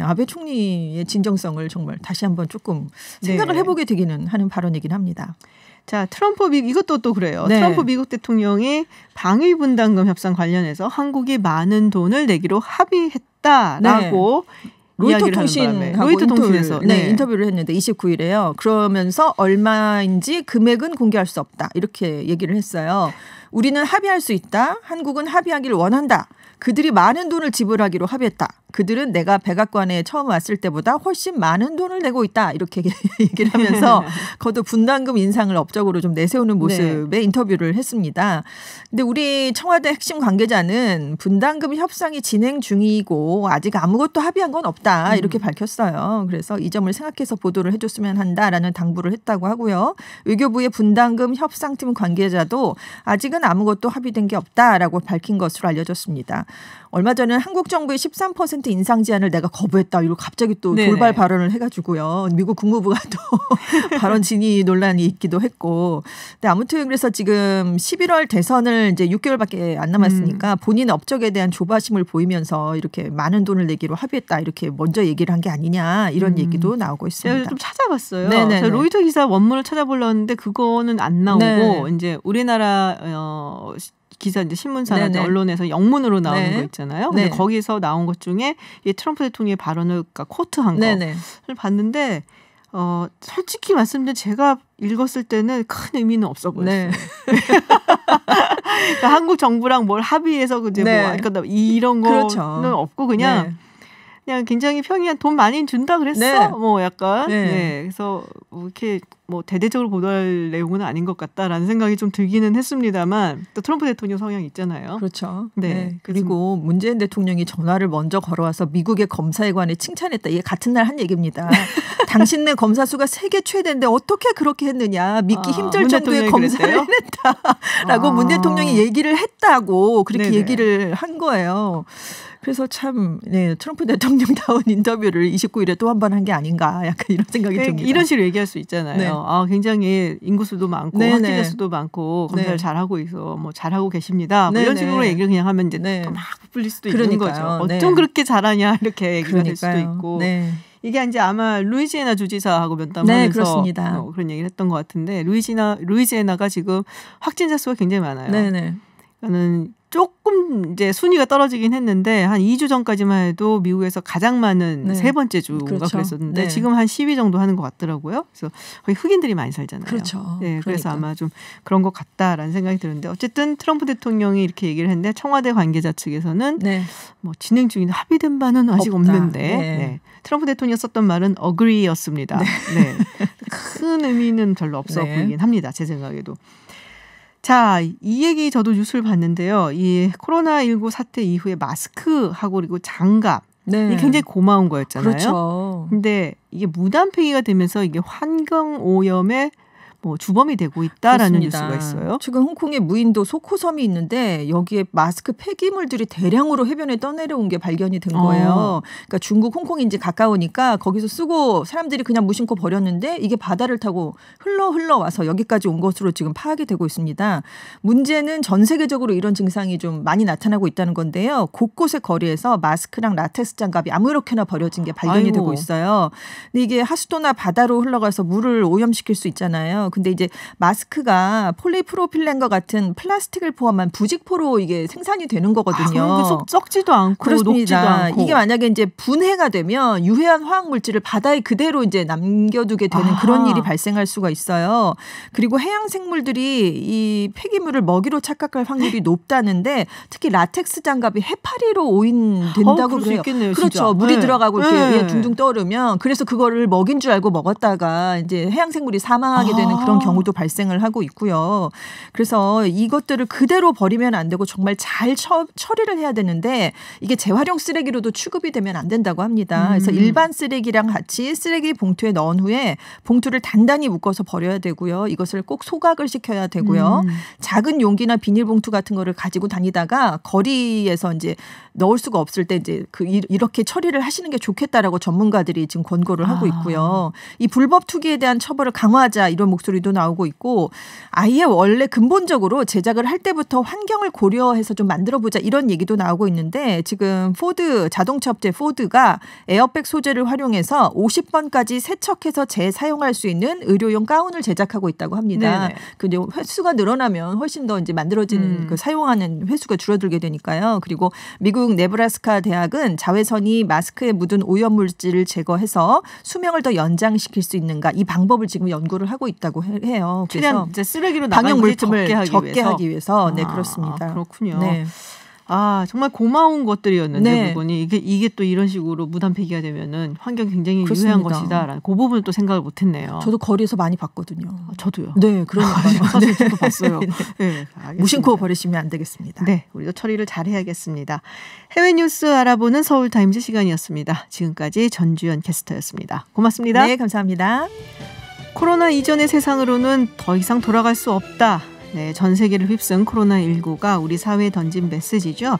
아베 총리의 진정성을 정말 다시 한번 조금 생각을 해보게 되기는 하는 발언이긴 합니다. 자, 트럼프 이것도 또 그래요. 트럼프 미국 대통령이 방위 분담금 협상 관련해서 한국이 많은 돈을 내기로 합의했다라고 로이터 통신에서 인터뷰를 했는데 29일에요. 그러면서 얼마인지 금액은 공개할 수 없다. 이렇게 얘기를 했어요. 우리는 합의할 수 있다. 한국은 합의하기를 원한다. 그들이 많은 돈을 지불하기로 합의했다. 그들은 내가 백악관에 처음 왔을 때보다 훨씬 많은 돈을 내고 있다. 이렇게 얘기를 하면서 거듭 분담금 인상을 업적으로 좀 내세우는 모습의 인터뷰를 했습니다. 근데 우리 청와대 핵심 관계자는 분담금 협상이 진행 중이고 아직 아무것도 합의한 건 없다. 이렇게 밝혔어요. 그래서 이 점을 생각해서 보도를 해줬으면 한다라는 당부를 했다고 하고요. 외교부의 분담금 협상팀 관계자도 아직은 아무것도 합의된 게 없다라고 밝힌 것으로 알려졌습니다. 얼마 전에 한국 정부의 13% 10% 인상 제한을 내가 거부했다. 이거 갑자기 또 네네. 돌발 발언을 해가지고요. 미국 국무부가 또 발언 진위 논란이 있기도 했고. 근데 아무튼 그래서 지금 11월 대선을 이제 6개월밖에 안 남았으니까 본인 업적에 대한 조바심을 보이면서 이렇게 많은 돈을 내기로 합의했다. 이렇게 먼저 얘기를 한 게 아니냐 이런 얘기도 나오고 있습니다. 제가 좀 찾아봤어요. 네네네. 제가 로이터 기사 원문을 찾아보려는데 그거는 안 나오고 네. 이제 우리나라 기사 이제 신문사나 네네. 언론에서 영문으로 나오는 네. 거 있잖아요. 근데 네. 거기서 나온 것 중에 이 트럼프 대통령의 발언을 그러니까 코트한 네네. 거를 봤는데 솔직히 말씀드리면 제가 읽었을 때는 큰 의미는 없어 보였어요. 네. 그러니까 한국 정부랑 뭘 합의해서 이제 네. 뭐 그러니까 이런 거는 그렇죠. 없고 그냥 네. 그냥 굉장히 평이한 돈 많이 준다 그랬어. 네. 뭐 약간 네. 그래서 뭐 이렇게 뭐 대대적으로 보도할 내용은 아닌 것 같다라는 생각이 좀 들기는 했습니다만 또 트럼프 대통령 성향이 있잖아요. 그렇죠. 네. 네. 그리고 문재인 대통령이 전화를 먼저 걸어와서 미국의 검사에 관해 칭찬했다. 이게 같은 날 한 얘기입니다. 당신네 검사 수가 세계 최대인데 어떻게 그렇게 했느냐. 믿기 힘들 문 정도의 대통령이 검사를 해냈다라고 문 대통령이 얘기를 했다고 그렇게 네네. 얘기를 한 거예요. 그래서 참 트럼프 대통령다운 인터뷰를 29일에 또 한 번 한 게 아닌가 약간 이런 생각이 듭니다. 이런 식으로 얘기할 수 있잖아요. 네. 굉장히 인구수도 많고 네네. 확진자 수도 많고 검사를 네. 잘하고 있어. 뭐 잘하고 계십니다. 뭐 이런 네네. 식으로 얘기를 그냥 하면 이제 네. 또 막 부풀릴 수도 있는 그러니까요. 거죠. 네. 어쩜 그렇게 잘하냐 이렇게 얘기가 될 수도 그러니까요. 있고. 네. 이게 이제 아마 루이지애나 주지사하고 면담하면서 네, 그렇습니다. 그런 얘기를 했던 것 같은데 루이지애나가 지금 확진자 수가 굉장히 많아요. 네네. 그러니까는 조금 이제 순위가 떨어지긴 했는데 한 2주 전까지만 해도 미국에서 가장 많은 네. 세 번째 주가 그렇죠. 그랬었는데 네. 지금 한 10위 정도 하는 것 같더라고요. 그래서 거기 흑인들이 많이 살잖아요. 그렇죠. 네, 그래서 그러니까. 아마 좀 그런 것 같다라는 생각이 드는데 어쨌든 트럼프 대통령이 이렇게 얘기를 했는데 청와대 관계자 측에서는 네. 뭐 진행 중인 합의된 바는 아직 없다. 없는데 네. 네. 트럼프 대통령 썼던 말은 agree였습니다. 네. 큰 의미는 별로 없어 네. 보이긴 합니다. 제 생각에도. 자, 이 얘기 저도 뉴스를 봤는데요. 이 코로나19 사태 이후에 마스크하고 그리고 장갑 네. 이게 굉장히 고마운 거였잖아요. 그렇죠. 근데 이게 무단 폐기가 되면서 이게 환경 오염에 뭐 주범이 되고 있다라는 그렇습니다. 뉴스가 있어요. 지금 홍콩에 무인도 소코섬이 있는데 여기에 마스크 폐기물들이 대량으로 해변에 떠내려온 게 발견이 된 거예요. 그러니까 중국 홍콩이 이제 가까우니까 거기서 쓰고 사람들이 그냥 무심코 버렸는데 이게 바다를 타고 흘러 와서 여기까지 온 것으로 지금 파악이 되고 있습니다. 문제는 전 세계적으로 이런 증상이 좀 많이 나타나고 있다는 건데요. 곳곳의 거리에서 마스크랑 라텍스 장갑이 아무렇게나 버려진 게 발견이 아이고. 되고 있어요. 근데 이게 하수도나 바다로 흘러가서 물을 오염시킬 수 있잖아요. 근데 이제 마스크가 폴리프로필렌과 같은 플라스틱을 포함한 부직포로 이게 생산이 되는 거거든요. 썩지도 않고 녹지도 그렇습니다. 않고. 이게 만약에 이제 분해가 되면 유해한 화학 물질을 바다에 그대로 이제 남겨두게 되는 그런 일이 발생할 수가 있어요. 그리고 해양 생물들이 이 폐기물을 먹이로 착각할 확률이 높다는데 특히 라텍스 장갑이 해파리로 오인된다고 그럴 수 그래요. 있겠네요, 그렇죠. 진짜. 물이 네. 들어가고 이렇게 네. 둥둥 떠오르면 그래서 그거를 먹인 줄 알고 먹었다가 이제 해양 생물이 사망하게 되는 그런 경우도 발생을 하고 있고요. 그래서 이것들을 그대로 버리면 안 되고 정말 잘 처리를 해야 되는데 이게 재활용 쓰레기로도 취급이 되면 안 된다고 합니다. 그래서 일반 쓰레기랑 같이 쓰레기 봉투에 넣은 후에 봉투를 단단히 묶어서 버려야 되고요. 이것을 꼭 소각을 시켜야 되고요. 작은 용기나 비닐봉투 같은 거를 가지고 다니다가 거리에서 이제 넣을 수가 없을 때 이제 이렇게 처리를 하시는 게 좋겠다라고 전문가들이 지금 권고를 하고 있고요. 이 불법 투기에 대한 처벌을 강화하자 이런 목소리도 나오고 있고 아예 원래 근본적으로 제작을 할 때부터 환경을 고려해서 좀 만들어보자 이런 얘기도 나오고 있는데 지금 자동차 업체 포드가 에어백 소재를 활용해서 50번까지 세척해서 재사용할 수 있는 의료용 가운을 제작하고 있다고 합니다. 그 이제 횟수가 늘어나면 훨씬 더 이제 만들어지는 그 사용하는 횟수가 줄어들게 되니까요. 그리고 미국 네브라스카 대학은 자외선이 마스크에 묻은 오염 물질을 제거해서 수명을 더 연장시킬 수 있는가 이 방법을 지금 연구를 하고 있다고 해요. 최대한 그래서 이제 쓰레기로 방역 나가는 물품을 적게 위해서. 하기 위해서 네 그렇습니다. 그렇군요. 네. 정말 고마운 것들이었는데 네. 부분이 이게 또 이런 식으로 무단 폐기가 되면은 환경 굉장히 그렇습니다. 유해한 것이다라는 그 부분을 또 생각을 못했네요. 저도 거리에서 많이 봤거든요. 저도요. 네, 그러니까요. 사실 저도 봤어요. 네. 네, 알겠습니다. 무심코 버리시면 안 되겠습니다. 네, 우리도 처리를 잘해야겠습니다. 해외 뉴스 알아보는 서울타임즈 시간이었습니다. 지금까지 전주연 캐스터였습니다. 고맙습니다. 네, 감사합니다. 코로나 이전의 세상으로는 더 이상 돌아갈 수 없다. 네, 전 세계를 휩쓴 코로나19가 우리 사회에 던진 메시지죠.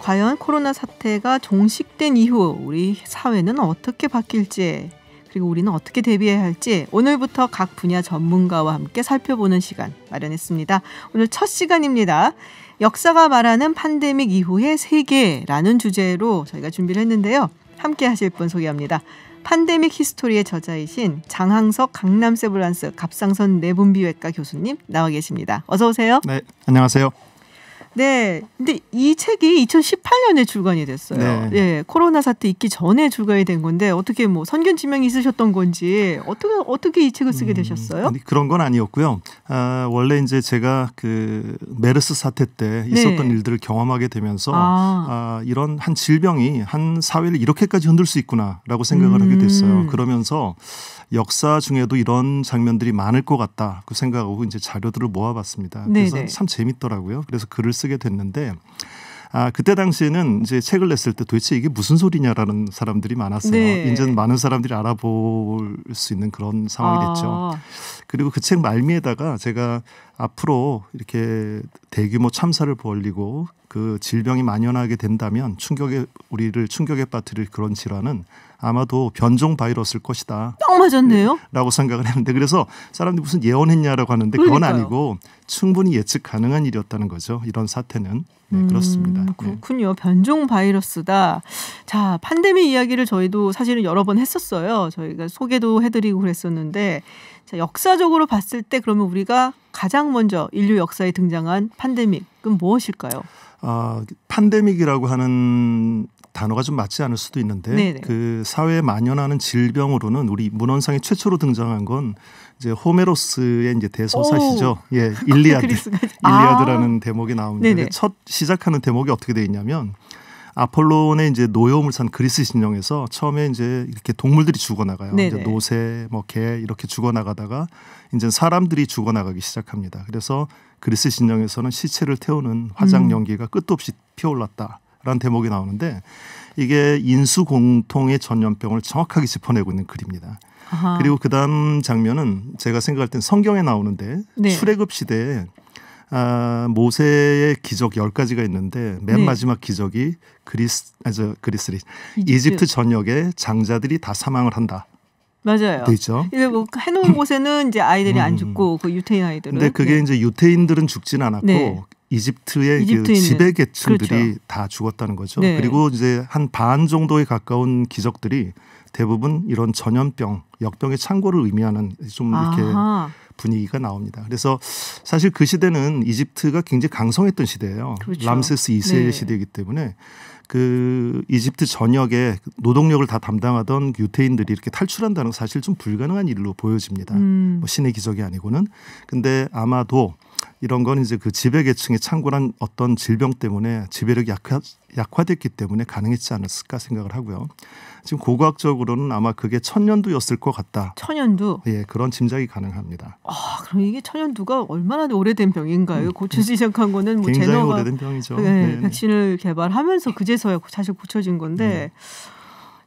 과연 코로나 사태가 종식된 이후 우리 사회는 어떻게 바뀔지, 그리고 우리는 어떻게 대비해야 할지 오늘부터 각 분야 전문가와 함께 살펴보는 시간 마련했습니다. 오늘 첫 시간입니다. 역사가 말하는 팬데믹 이후의 세계라는 주제로 저희가 준비를 했는데요. 함께 하실 분 소개합니다. 팬데믹 히스토리의 저자이신 장항석 강남세브란스 갑상선 내분비외과 교수님 나와 계십니다. 어서 오세요. 네, 안녕하세요. 네, 근데 이 책이 2018년에 출간이 됐어요. 네. 예, 코로나 사태 있기 전에 출간이 된 건데 어떻게 뭐 선견 지명이 있으셨던 건지 어떻게 이 책을 쓰게 되셨어요? 그런 건 아니었고요. 원래 이제 제가 그 메르스 사태 때 있었던 일들을 경험하게 되면서 이런 한 질병이 한 사회를 이렇게까지 흔들 수 있구나라고 생각을 하게 됐어요. 그러면서 역사 중에도 이런 장면들이 많을 것 같다 그 생각하고 이제 자료들을 모아봤습니다. 그래서 네네. 참 재밌더라고요. 그래서 글을 쓰게 됐는데 그때 당시에는 이제 책을 냈을 때 도대체 이게 무슨 소리냐라는 사람들이 많았어요. 네. 이제는 많은 사람들이 알아볼 수 있는 그런 상황이 됐죠. 그리고 그 책 말미에다가 제가 앞으로 이렇게 대규모 참사를 벌이고 그 질병이 만연하게 된다면 우리를 충격에 빠뜨릴 그런 질환은 아마도 변종 바이러스일 것이다. 딱 맞았네요. 라고 생각을 했는데 그래서 사람들이 무슨 예언했냐라고 하는데 그건 그러니까요. 아니고 충분히 예측 가능한 일이었다는 거죠. 이런 사태는. 네, 그렇습니다. 그렇군요. 변종 바이러스다. 자, 팬데믹 이야기를 저희도 사실은 여러 번 했었어요. 저희가 소개도 해드리고 그랬었는데 자, 역사적으로 봤을 때 그러면 우리가 가장 먼저 인류 역사에 등장한 팬데믹은 무엇일까요? 팬데믹이라고 하는 단어가 좀 맞지 않을 수도 있는데 네네. 그 사회에 만연하는 질병으로는 우리 문헌상에 최초로 등장한 건 이제 호메로스의 이제 대서사시죠. 예, 일리아드라는 대목이 나옵니다. 첫 시작하는 대목이 어떻게 되어 있냐면 아폴론의 이제 노여움을 산 그리스 신령에서 처음에 이제 이렇게 동물들이 죽어나가요. 이제 노새, 개 이렇게 죽어나가다가 이제 사람들이 죽어나가기 시작합니다. 그래서 그리스 신령에서는 시체를 태우는 화장 연기가 끝도 없이 피어올랐다라는 대목이 나오는데 이게 인수공통의 전염병을 정확하게 짚어내고 있는 글입니다. 아하. 그리고 그다음 장면은 제가 생각할 땐 성경에 나오는데 출애굽 시대에 모세의 기적 10가지가 있는데 맨 마지막 기적이 이집트 전역에 장자들이 다 사망을 한다. 맞아요. 되죠. 이게 뭐 해놓은 곳에는 이제 아이들이 안 죽고 그 유태인 아이들은. 근데 그게 이제 유태인들은 죽지는 않았고 이집트의 그 지배 계층들이 그렇죠. 다 죽었다는 거죠. 그리고 이제 한 반 정도에 가까운 기적들이 대부분 이런 전염병, 역병의 창고를 의미하는 좀 이렇게 분위기가 나옵니다. 그래서 사실 그 시대는 이집트가 굉장히 강성했던 시대예요. 그렇죠. 람세스 2세의 시대이기 때문에 그 이집트 전역에 노동력을 다 담당하던 유태인들이 이렇게 탈출한다는 건 사실 좀 불가능한 일로 보여집니다. 뭐 신의 기적이 아니고는. 근데 아마도 이런 건 이제 그 지배계층의 창궐한 어떤 질병 때문에 지배력이 약화됐기 때문에 가능했지 않았을까 생각을 하고요. 지금 고고학적으로는 아마 그게 천년두였을 것 같다. 천년두? 예, 그런 짐작이 가능합니다. 그럼 이게 천년두가 얼마나 오래된 병인가요? 고쳐지기 시작한 거는 뭐 굉장히 오래된 병이죠. 백신을 개발하면서 그제서야 사실 고쳐진 건데.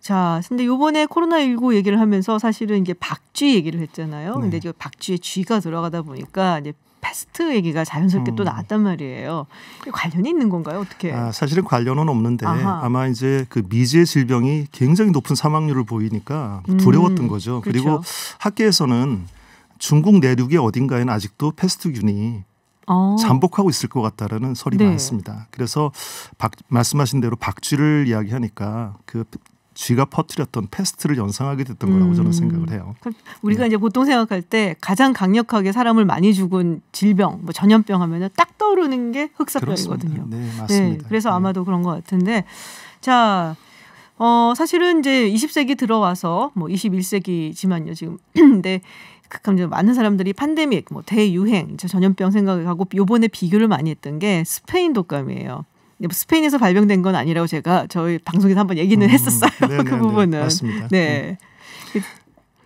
자, 근데 이번에 코로나19 얘기를 하면서 사실은 이제 박쥐 얘기를 했잖아요. 근데 이제 박쥐에 쥐가 들어가다 보니까 이제 패스트 얘기가 자연스럽게 또 나왔단 말이에요. 관련이 있는 건가요? 어떻게? 사실은 관련은 없는데 아마 이제 그 미지의 질병이 굉장히 높은 사망률을 보이니까 두려웠던 거죠. 그렇죠. 그리고 학계에서는 중국 내륙의 어딘가에는 아직도 패스트균이 잠복하고 있을 것 같다라는 설이 많습니다. 그래서 말씀하신 대로 박쥐를 이야기하니까 그 쥐가 퍼뜨렸던 패스트를 연상하게 됐던 거라고 저는 생각을 해요. 우리가 이제 보통 생각할 때 가장 강력하게 사람을 많이 죽은 질병, 뭐 전염병 하면은 딱 떠오르는 게 흑사병이거든요. 네, 맞습니다. 그래서 아마도 그런 것 같은데, 자, 사실은 이제 20세기 들어와서 뭐 21세기지만요 지금, 근데 많은 사람들이 팬데믹, 뭐 대유행, 전염병 생각하고 요번에 비교를 많이 했던 게 스페인 독감이에요. 스페인에서 발병된 건 아니라고 제가 저희 방송에서 한번 얘기는 했었어요. 그 부분은. 맞습니다. 네.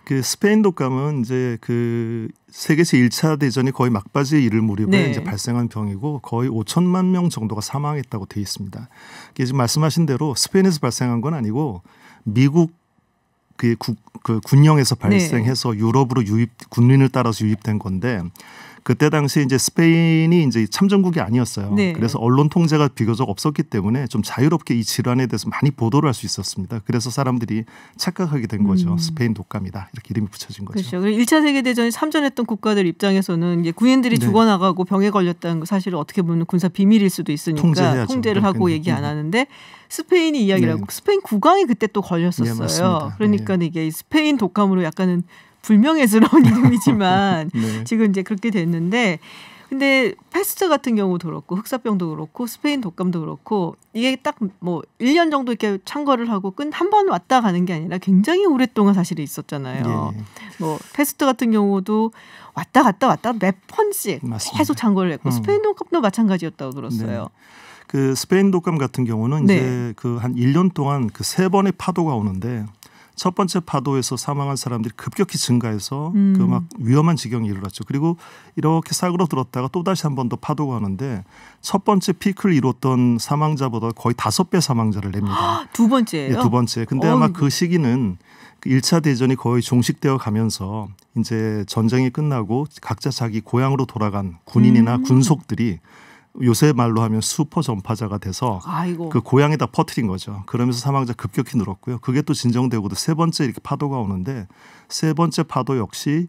그 스페인 독감은 이제 그 세계 제1차 대전이 거의 막바지에 이를 무렵에 이제 발생한 병이고 거의 5천만 명 정도가 사망했다고 되어 있습니다. 이게 지금 말씀하신 대로 스페인에서 발생한 건 아니고 미국 그 군령에서 발생해서 유럽으로 군린을 따라서 유입된 건데 그때 당시 이제 스페인이 이제 참전국이 아니었어요. 네. 그래서 언론 통제가 비교적 없었기 때문에 좀 자유롭게 이 질환에 대해서 많이 보도를 할 수 있었습니다. 그래서 사람들이 착각하게 된 거죠. 스페인 독감이다 이렇게 이름이 붙여진 거죠. 그렇죠. 1차 세계대전에 참전했던 국가들 입장에서는 이제 군인들이 네. 죽어나가고 병에 걸렸다는 거 사실은 어떻게 보면 군사 비밀일 수도 있으니까 통제를 하고 네. 얘기 안 하는데 스페인이 이야기를 하고 스페인 국왕이 그때 또 걸렸었어요. 네, 그러니까 이게 스페인 독감으로 약간은 불명예스러운 이름이지만 네. 지금 이제 그렇게 됐는데 근데 패스트 같은 경우도 그렇고 흑사병도 그렇고 스페인 독감도 그렇고 이게 딱 뭐 1년 정도 이렇게 창궐을 하고 한 번 왔다 가는 게 아니라 굉장히 오랫동안 사실 있었잖아요. 예. 뭐 패스트 같은 경우도 왔다 갔다 몇 번씩 맞습니다. 계속 창궐을 했고 스페인 독감도 마찬가지였다고 들었어요. 네. 그 스페인 독감 같은 경우는 네. 이제 그 한 1년 동안 그 3번의 파도가 오는데 첫 번째 파도에서 사망한 사람들이 급격히 증가해서 그 막 위험한 지경에 이르렀죠. 그리고 이렇게 사그러들었다가 또 다시 한 번 더 파도가 오는데 첫 번째 피크를 이뤘던 사망자보다 거의 5배 사망자를 냅니다. 두 번째예요? 네, 두 번째. 근데 아마 그 시기는 1차 대전이 거의 종식되어 가면서 이제 전쟁이 끝나고 각자 자기 고향으로 돌아간 군인이나 군속들이 요새 말로 하면 슈퍼 전파자가 돼서 아이고. 그 고향에다 퍼뜨린 거죠. 그러면서 사망자 급격히 늘었고요. 그게 또 진정되고도 세 번째 이렇게 파도가 오는데 세 번째 파도 역시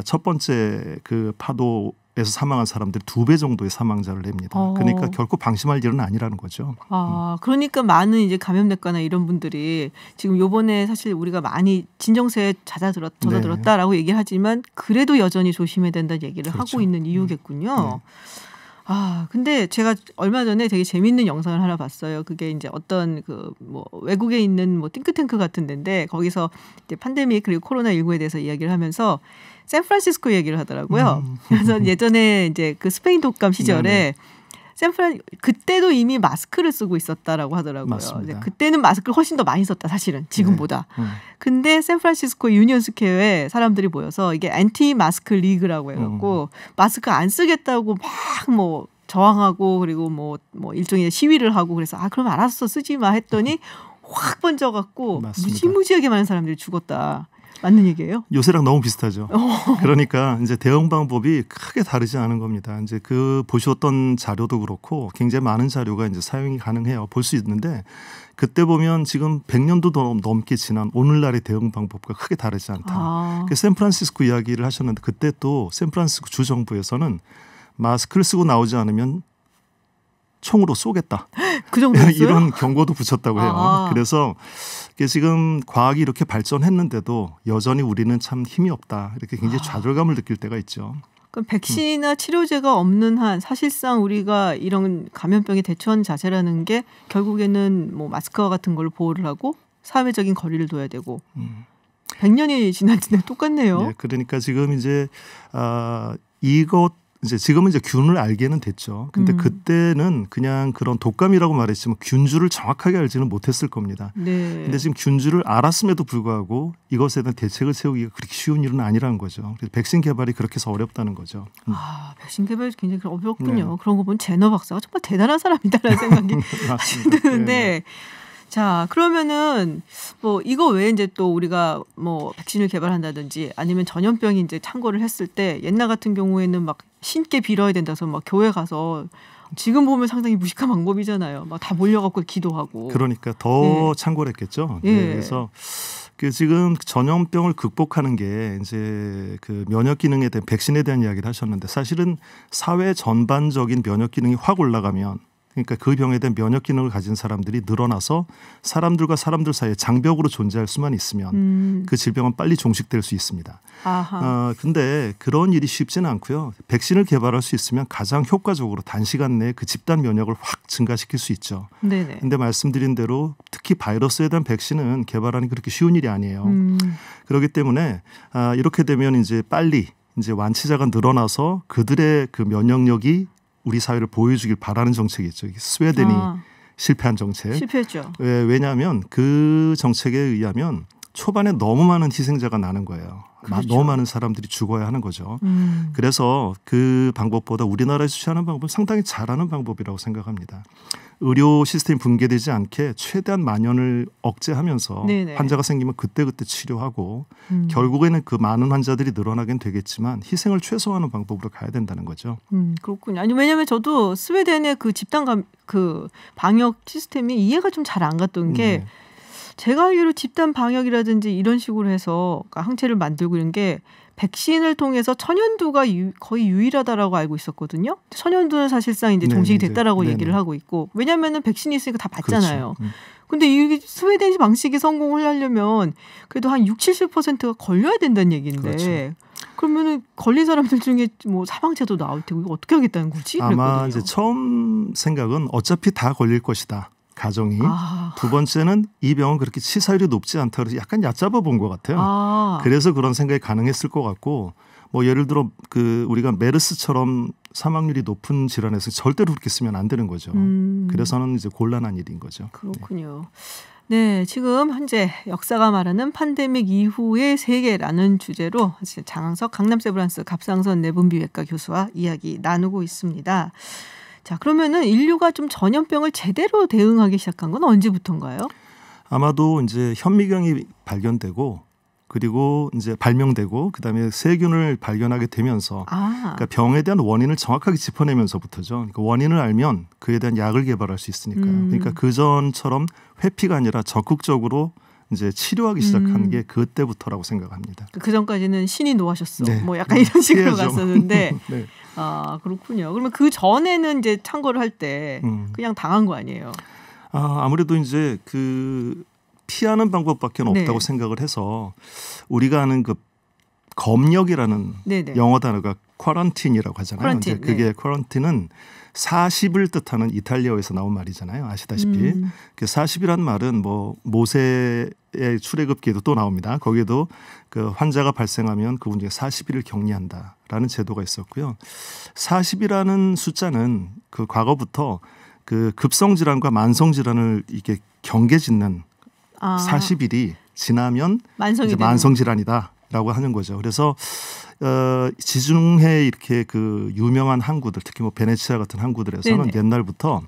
첫 번째 그 파도에서 사망한 사람들이 2배 정도의 사망자를 냅니다. 그러니까 결코 방심할 일은 아니라는 거죠. 아, 그러니까 많은 이제 감염내과나 이런 분들이 지금 요번에 사실 우리가 많이 진정세에 젖어들었다라고 얘기를 하지만 그래도 여전히 조심해야 된다는 얘기를 그렇죠. 하고 있는 이유겠군요. 네. 아, 근데 제가 얼마 전에 되게 재밌는 영상을 하나 봤어요. 그게 이제 어떤 그 뭐 외국에 있는 뭐 띵크탱크 같은 데인데 거기서 이제 팬데믹 그리고 코로나19에 대해서 이야기를 하면서 샌프란시스코 얘기를 하더라고요. 그래서 예전에 이제 그 스페인 독감 시절에 그때도 이미 마스크를 쓰고 있었다라고 하더라고요. 맞습니다. 그때는 마스크를 훨씬 더 많이 썼다 사실은 지금보다. 네. 근데 샌프란시스코 유니언 스퀘어에 사람들이 모여서 이게 안티 마스크 리그라고 해갖고 마스크 안 쓰겠다고 막 뭐 저항하고 그리고 뭐 일종의 시위를 하고 그래서 그럼 알았어 쓰지 마 했더니 확 번져갖고 무지무지하게 많은 사람들이 죽었다. 맞는 얘기예요? 요새랑 너무 비슷하죠. 그러니까 이제 대응 방법이 크게 다르지 않은 겁니다. 이제 그 보셨던 자료도 그렇고 굉장히 많은 자료가 이제 사용이 가능해요. 볼 수 있는데 그때 보면 지금 100년도 넘게 지난 오늘날의 대응 방법과 크게 다르지 않다. 그 샌프란시스코 이야기를 하셨는데 그때 또 샌프란시스코 주 정부에서는 마스크를 쓰고 나오지 않으면 총으로 쏘겠다. 그 정도였어요? 이런 경고도 붙였다고 해요. 그래서 지금 과학이 이렇게 발전했는데도 여전히 우리는 참 힘이 없다. 이렇게 굉장히 좌절감을 느낄 때가 있죠. 그럼 백신이나 치료제가 없는 한 사실상 우리가 이런 감염병에 대처하는 자세라는 게 결국에는 뭐 마스크와 같은 걸로 보호를 하고 사회적인 거리를 둬야 되고 100년이 지났는데 똑같네요. 네, 그러니까 지금 이제 지금은 이제 균을 알게는 됐죠. 근데 그때는 그냥 그런 독감이라고 말했지만 균주를 정확하게 알지는 못했을 겁니다. 네. 근데 지금 균주를 알았음에도 불구하고 이것에 대한 대책을 세우기가 그렇게 쉬운 일은 아니라는 거죠. 그래서 백신 개발이 그렇게 해서 어렵다는 거죠. 백신 개발이 굉장히 어렵군요. 네. 그런 거 보면 제너 박사가 정말 대단한 사람이다라는 생각이 드는데 네. 자, 그러면은 뭐 이거 외에 이제 또 우리가 뭐 백신을 개발한다든지 아니면 전염병이 이제 창궐을 했을 때 옛날 같은 경우에는 막 신께 빌어야 된다서 막 교회 가서 지금 보면 상당히 무식한 방법이잖아요. 막 다 몰려갖고 기도하고. 그러니까 더 창궐했겠죠. 네. 그래서 지금 전염병을 극복하는 게 이제 그 면역 기능에 대한 백신에 대한 이야기를 하셨는데 사실은 사회 전반적인 면역 기능이 확 올라가면 그러니까 그 병에 대한 면역 기능을 가진 사람들이 늘어나서 사람들과 사람들 사이에 장벽으로 존재할 수만 있으면 그 질병은 빨리 종식될 수 있습니다. 근데 그런 일이 쉽지는 않고요. 백신을 개발할 수 있으면 가장 효과적으로 단시간 내에 그 집단 면역을 확 증가시킬 수 있죠. 네네. 근데 말씀드린 대로 특히 바이러스에 대한 백신은 개발하는 게 그렇게 쉬운 일이 아니에요. 그렇기 때문에 이렇게 되면 이제 빨리 이제 완치자가 늘어나서 그들의 그 면역력이 우리 사회를 보여주길 바라는 정책이죠. 스웨덴이 실패한 정책. 실패했죠. 왜냐하면 그 정책에 의하면 초반에 너무 많은 희생자가 나는 거예요. 그렇죠. 너무 많은 사람들이 죽어야 하는 거죠. 그래서 그 방법보다 우리나라에서 취하는 방법은 상당히 잘하는 방법이라고 생각합니다. 의료 시스템이 붕괴되지 않게 최대한 만연을 억제하면서 네네. 환자가 생기면 그때그때 치료하고 결국에는 그 많은 환자들이 늘어나긴 되겠지만 희생을 최소화하는 방법으로 가야 된다는 거죠. 그렇군요. 아니 왜냐하면 저도 스웨덴의 그 집단 그 방역 시스템이 이해가 좀 잘 안 갔던 게 제가 알기로 집단 방역이라든지 이런 식으로 해서 항체를 만들고 이런 게 백신을 통해서 천연두가 거의 유일하다라고 알고 있었거든요. 천연두는 사실상 이제 종식이 됐다라고 얘기를 하고 있고 왜냐하면은 백신이 있으니까 다 맞잖아요. 그렇죠. 근데 이 스웨덴 방식이 성공을 하려면 그래도 한 60~70%가 걸려야 된다는 얘기인데 그렇죠. 그러면은 걸린 사람들 중에 뭐 사망자도 나올 테고 이거 어떻게 하겠다는 거지? 아마 그랬거든요. 이제 처음 생각은 어차피 다 걸릴 것이다. 가정이. 두 번째는 이 병은 그렇게 치사율이 높지 않다 그래서 약간 얕잡아 본 것 같아요. 그래서 그런 생각이 가능했을 것 같고 뭐 예를 들어 그 우리가 메르스처럼 사망률이 높은 질환에서 절대로 그렇게 쓰면 안 되는 거죠. 그래서는 이제 곤란한 일인 거죠. 그렇군요. 네, 지금 현재 역사가 말하는 팬데믹 이후의 세계라는 주제로 장항석 강남세브란스 갑상선 내분비외과 교수와 이야기 나누고 있습니다. 자, 그러면은 인류가 좀 전염병을 제대로 대응하기 시작한 건 언제부터인가요? 아마도 이제 현미경이 발견되고 그리고 이제 발명되고 그다음에 세균을 발견하게 되면서 그러니까 병에 대한 원인을 정확하게 짚어내면서부터죠. 그러니까 원인을 알면 그에 대한 약을 개발할 수 있으니까요. 그러니까 그 전처럼 회피가 아니라 적극적으로 이제 치료하기 시작한 게 그때부터라고 생각합니다. 그 전까지는 신이 노하셨어. 네. 뭐 약간 이런 식으로 피해야죠. 갔었는데. 네. 아, 그렇군요. 그러면 그 전에는 이제 창궐을 할 때 그냥 당한 거 아니에요? 아무래도 이제 그 피하는 방법밖에 없다고 생각을 해서 우리가 아는 그 검역이라는 영어 단어가 쿼런틴이라고 하잖아요. 이제 그게 쿼런틴은 40을 뜻하는 이탈리아어에서 나온 말이잖아요. 아시다시피. 그 40이라는 말은 뭐 모세의 출애굽기에도 또 나옵니다. 거기에도 그 환자가 발생하면 그분 중에 40일을 격리한다라는 제도가 있었고요. 40이라는 숫자는 그 과거부터 그 급성 질환과 만성 질환을 이게 경계짓는 40일이 지나면 이제 만성 질환이다라고 하는 거죠. 그래서 지중해 이렇게 그 유명한 항구들 특히 뭐 베네치아 같은 항구들에서는 옛날부터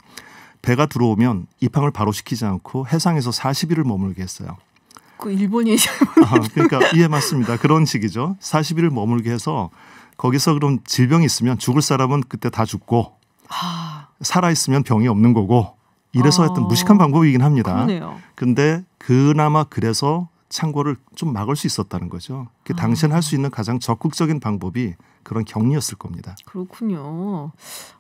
배가 들어오면 입항을 바로 시키지 않고 해상에서 40일을 머물게 했어요. 그 일본이 그러니까 예 맞습니다. 그런 식이죠. 40일을 머물게 해서 거기서 그럼 질병이 있으면 죽을 사람은 그때 다 죽고 살아 있으면 병이 없는 거고 이래서 하여튼 무식한 방법이긴 합니다. 그런데 그나마 그래서 창궐을 좀 막을 수 있었다는 거죠. 당시엔 할 수 있는 가장 적극적인 방법이 그런 격리였을 겁니다. 그렇군요.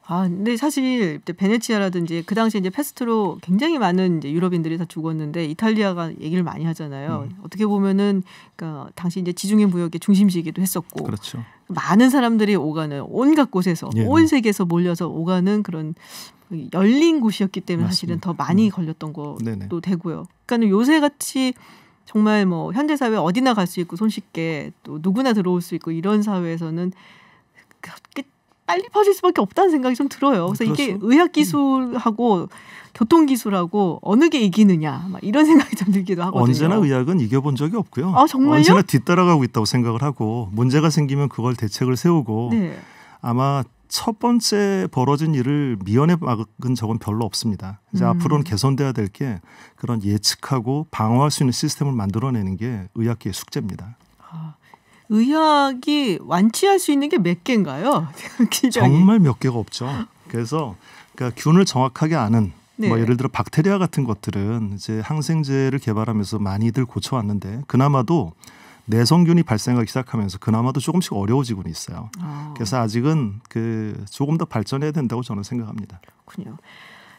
근데 사실 베네치아라든지 그 당시에 이제 패스트로 굉장히 많은 이제 유럽인들이 다 죽었는데 이탈리아가 얘기를 많이 하잖아요. 어떻게 보면은 그러니까 당시 이제 지중해 무역의 중심지이기도 했었고, 그렇죠. 많은 사람들이 오가는 온갖 곳에서 온 세계에서 몰려서 오가는 그런 열린 곳이었기 때문에 사실은 더 많이 걸렸던 것도 되고요. 그러니까 요새 같이 정말 뭐 현대 사회 어디나 갈 수 있고 손쉽게 또 누구나 들어올 수 있고 이런 사회에서는 빨리 퍼질 수밖에 없다는 생각이 좀 들어요. 그래서 이게 의학 기술하고 교통 기술하고 어느 게 이기느냐 막 이런 생각이 좀 들기도 하거든요. 언제나 의학은 이겨본 적이 없고요. 정말요? 언제나 뒤따라가고 있다고 생각을 하고 문제가 생기면 그걸 대책을 세우고 아마 첫 번째 벌어진 일을 미연에 막은 적은 별로 없습니다. 이제 앞으로는 개선돼야 될 게 그런 예측하고 방어할 수 있는 시스템을 만들어내는 게 의학계의 숙제입니다. 의학이 완치할 수 있는 게 몇 개인가요? 정말 몇 개가 없죠. 그래서 그러니까 균을 정확하게 아는 뭐 예를 들어 박테리아 같은 것들은 이제 항생제를 개발하면서 많이들 고쳐왔는데 그나마도 내성균이 발생하기 시작하면서 그나마도 조금씩 어려워지고는 있어요. 그래서 아직은 그 조금 더 발전해야 된다고 저는 생각합니다. 그렇군요.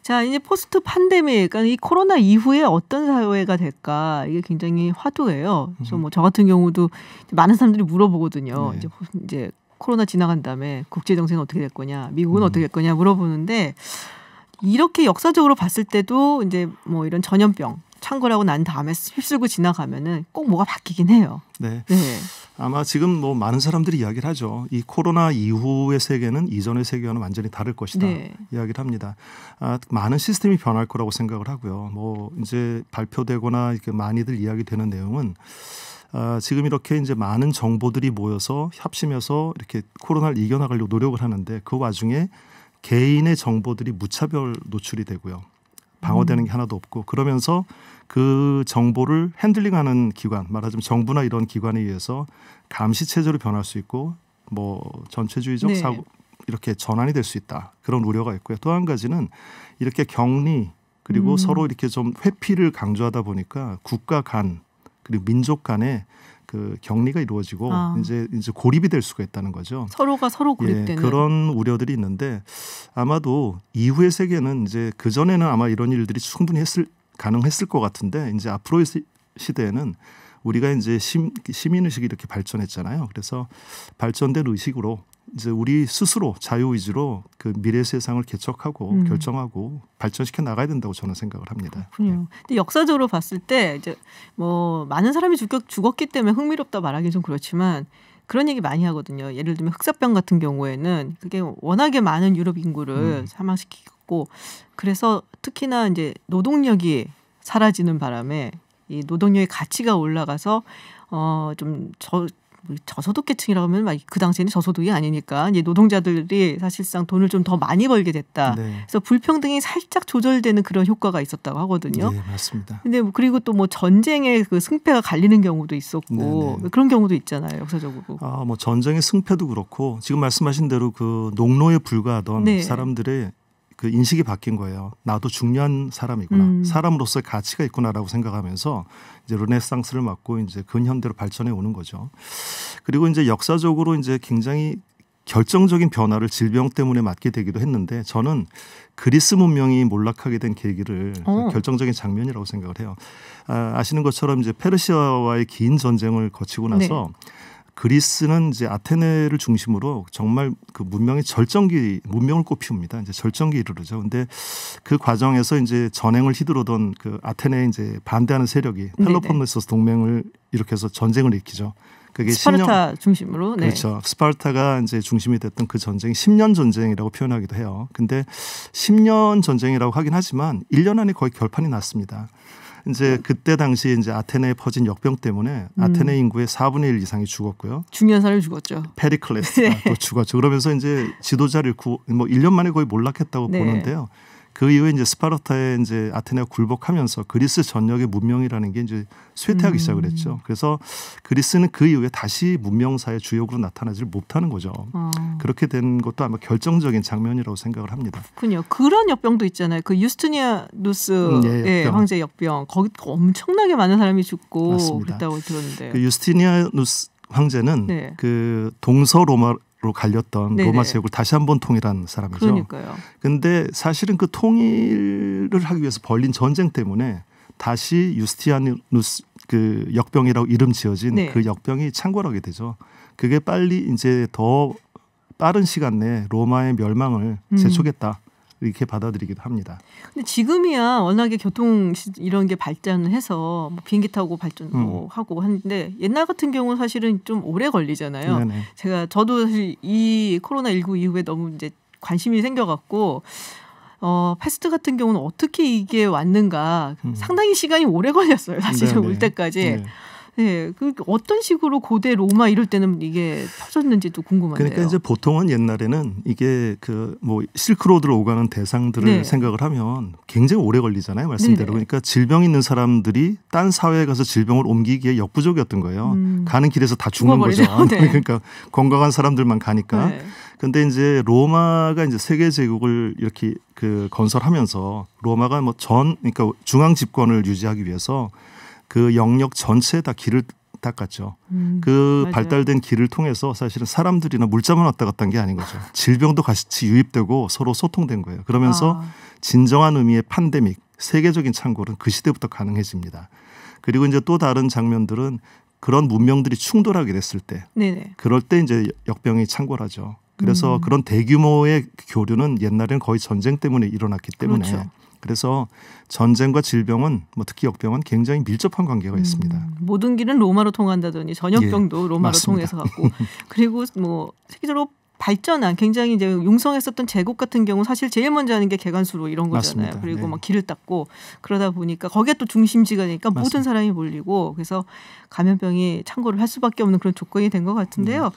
자, 이제 포스트 팬데믹, 그러니까 이 코로나 이후에 어떤 사회가 될까 이게 굉장히 화두예요. 그래서 뭐 저 같은 경우도 많은 사람들이 물어보거든요. 이제 코로나 지나간 다음에 국제 정세는 어떻게 될 거냐, 미국은 어떻게 될 거냐 물어보는데 이렇게 역사적으로 봤을 때도 이제 뭐 이런 전염병 창궐하고 난 다음에 휩쓸고 지나가면은 꼭 뭐가 바뀌긴 해요. 네. 네. 아마 지금 뭐 많은 사람들이 이야기를 하죠. 이 코로나 이후의 세계는 이전의 세계와는 완전히 다를 것이다. 네. 이야기를 합니다. 많은 시스템이 변할 거라고 생각을 하고요. 뭐 이제 발표되거나 이렇게 많이들 이야기되는 내용은 지금 이렇게 이제 많은 정보들이 모여서 협심해서 이렇게 코로나를 이겨나가려고 노력을 하는데 그 와중에 개인의 정보들이 무차별 노출이 되고요. 방어되는 게 하나도 없고 그러면서 그 정보를 핸들링하는 기관, 말하자면 정부나 이런 기관에 의해서 감시 체제로 변할 수 있고 뭐 전체주의적 네. 사고 이렇게 전환이 될 수 있다. 그런 우려가 있고요. 또 한 가지는 이렇게 격리 그리고 서로 이렇게 좀 회피를 강조하다 보니까 국가 간 그리고 민족 간에 그 격리가 이루어지고 이제 고립이 될 수가 있다는 거죠. 서로가 서로 고립되는 그런 우려들이 있는데 아마도 이후의 세계는 이제 그 전에는 아마 이런 일들이 충분히 가능했을 것 같은데 이제 앞으로의 시대에는 우리가 이제 시민 의식이 이렇게 발전했잖아요. 그래서 발전된 의식으로 이제 우리 스스로 자유의지로 그 미래 세상을 개척하고 결정하고 발전시켜 나가야 된다고 저는 생각을 합니다. 그렇군요. 근데 역사적으로 봤을 때 이제 뭐 많은 사람이 죽었기 때문에 흥미롭다 말하기는 좀 그렇지만 그런 얘기 많이 하거든요. 예를 들면 흑사병 같은 경우에는 그게 워낙에 많은 유럽 인구를 사망시키고 그래서 특히나 이제 노동력이 사라지는 바람에 이 노동력의 가치가 올라가서 좀 저소득계층이라고 하면 그 당시에는 저소득이 아니니까 이제 노동자들이 사실상 돈을 좀 더 많이 벌게 됐다. 네. 그래서 불평등이 살짝 조절되는 그런 효과가 있었다고 하거든요. 네, 맞습니다. 근데 그리고 또 뭐 전쟁의 그 승패가 갈리는 경우도 있었고 네네. 그런 경우도 있잖아요, 역사적으로. 뭐 전쟁의 승패도 그렇고 지금 말씀하신 대로 그 농노에 불과하던 네. 사람들의 그 인식이 바뀐 거예요. 나도 중요한 사람이구나. 사람으로서의 가치가 있구나라고 생각하면서 이제 르네상스를 맞고 이제 근현대로 발전해 오는 거죠. 그리고 이제 역사적으로 이제 굉장히 결정적인 변화를 질병 때문에 맞게 되기도 했는데 저는 그리스 문명이 몰락하게 된 계기를 결정적인 장면이라고 생각을 해요. 아시는 것처럼 이제 페르시아와의 긴 전쟁을 거치고 나서 네. 그리스는 이제 아테네를 중심으로 정말 그 문명의 문명을 꽃피웁니다. 이제 절정기에 이르르죠. 근데 그 과정에서 이제 전행을 휘두르던 그 아테네에 이제 반대하는 세력이 펠로폰네소스 동맹을 일으켜서 전쟁을 일으키죠. 그게 스파르타 중심으로. 네. 그렇죠. 스파르타가 이제 중심이 됐던 그 전쟁이 10년 전쟁이라고 표현하기도 해요. 근데 10년 전쟁이라고 하긴 하지만 1년 안에 거의 결판이 났습니다. 이제 그때 당시에 이제 아테네에 퍼진 역병 때문에 아테네 인구의 4분의 1 이상이 죽었고요. 중요한 사람이 죽었죠. 페리클레스가 또 죽었죠. 그러면서 이제 지도자를 뭐 1년 만에 거의 몰락했다고 보는데요. 그 이후에 이제 스파르타에 이제 아테네가 굴복하면서 그리스 전역의 문명이라는 게 이제 쇠퇴하기 시작을 했죠. 그래서 그리스는 그 이후에 다시 문명사의 주역으로 나타나지를 못하는 거죠. 그렇게 된 것도 아마 결정적인 장면이라고 생각을 합니다. 그렇군요. 그런 역병도 있잖아요. 그 유스티니아누스 황제 역병. 거기 엄청나게 많은 사람이 죽고 맞습니다. 그랬다고 들었는데. 그 유스티니아누스 황제는 그 동서로마 로 갈렸던 네네. 로마 제국을 다시 한번 통일한 사람이죠. 그러니까요. 그런데 사실은 그 통일을 하기 위해서 벌린 전쟁 때문에 다시 유스티니아누스 그 역병이라고 이름 지어진 그 역병이 창궐하게 되죠. 그게 빨리 이제 더 빠른 시간 내에 로마의 멸망을 재촉했다. 이렇게 받아들이기도 합니다. 근데 지금이야 워낙에 교통 이런 게 발전을 해서 뭐 비행기 타고 발전하고 하는데 옛날 같은 경우는 사실은 좀 오래 걸리잖아요. 네네. 저도 사실 이 코로나19 이후에 너무 이제 관심이 생겨갖고 패스트 같은 경우는 어떻게 이게 왔는가 상당히 시간이 오래 걸렸어요. 사실은 올 때까지. 네. 네, 그 어떤 식으로 고대 로마 이럴 때는 이게 터졌는지도 궁금한데요. 그러니까 이제 보통은 옛날에는 이게 그 뭐 실크로드를 오가는 대상들을 생각을 하면 굉장히 오래 걸리잖아요, 말씀대로. 그러니까 질병 있는 사람들이 딴 사회에 가서 질병을 옮기기에 역부족이었던 거예요. 가는 길에서 다 죽는 거죠. 그러니까 건강한 사람들만 가니까. 근데 이제 로마가 이제 세계 제국을 이렇게 그 건설하면서 로마가 뭐 그러니까 중앙 집권을 유지하기 위해서 그 영역 전체에 다 길을 닦았죠. 그 맞아요. 발달된 길을 통해서 사실은 사람들이나 물자만 왔다 갔다 한 게 아닌 거죠. 질병도 같이 유입되고 서로 소통된 거예요. 그러면서 진정한 의미의 팬데믹, 세계적인 창궐은 그 시대부터 가능해집니다. 그리고 이제 또 다른 장면들은 그런 문명들이 충돌하게 됐을 때, 그럴 때 이제 역병이 창궐하죠. 그래서 그런 대규모의 교류는 옛날에는 거의 전쟁 때문에 일어났기 때문에 그래서 전쟁과 질병은 특히 역병은 굉장히 밀접한 관계가 있습니다. 모든 길은 로마로 통한다더니 전염병도 예, 로마로 맞습니다. 통해서 갔고 그리고 세계적으로 발전한 굉장히 이제 융성했었던 제국 같은 경우 사실 제일 먼저 하는 게 개관수로 이런 거잖아요. 맞습니다. 그리고 네. 막 길을 닦고 그러다 보니까 거기에 또 중심지가 되니까 맞습니다. 모든 사람이 몰리고 그래서 감염병이 창궐을 할 수밖에 없는 그런 조건이 된 것 같은데요.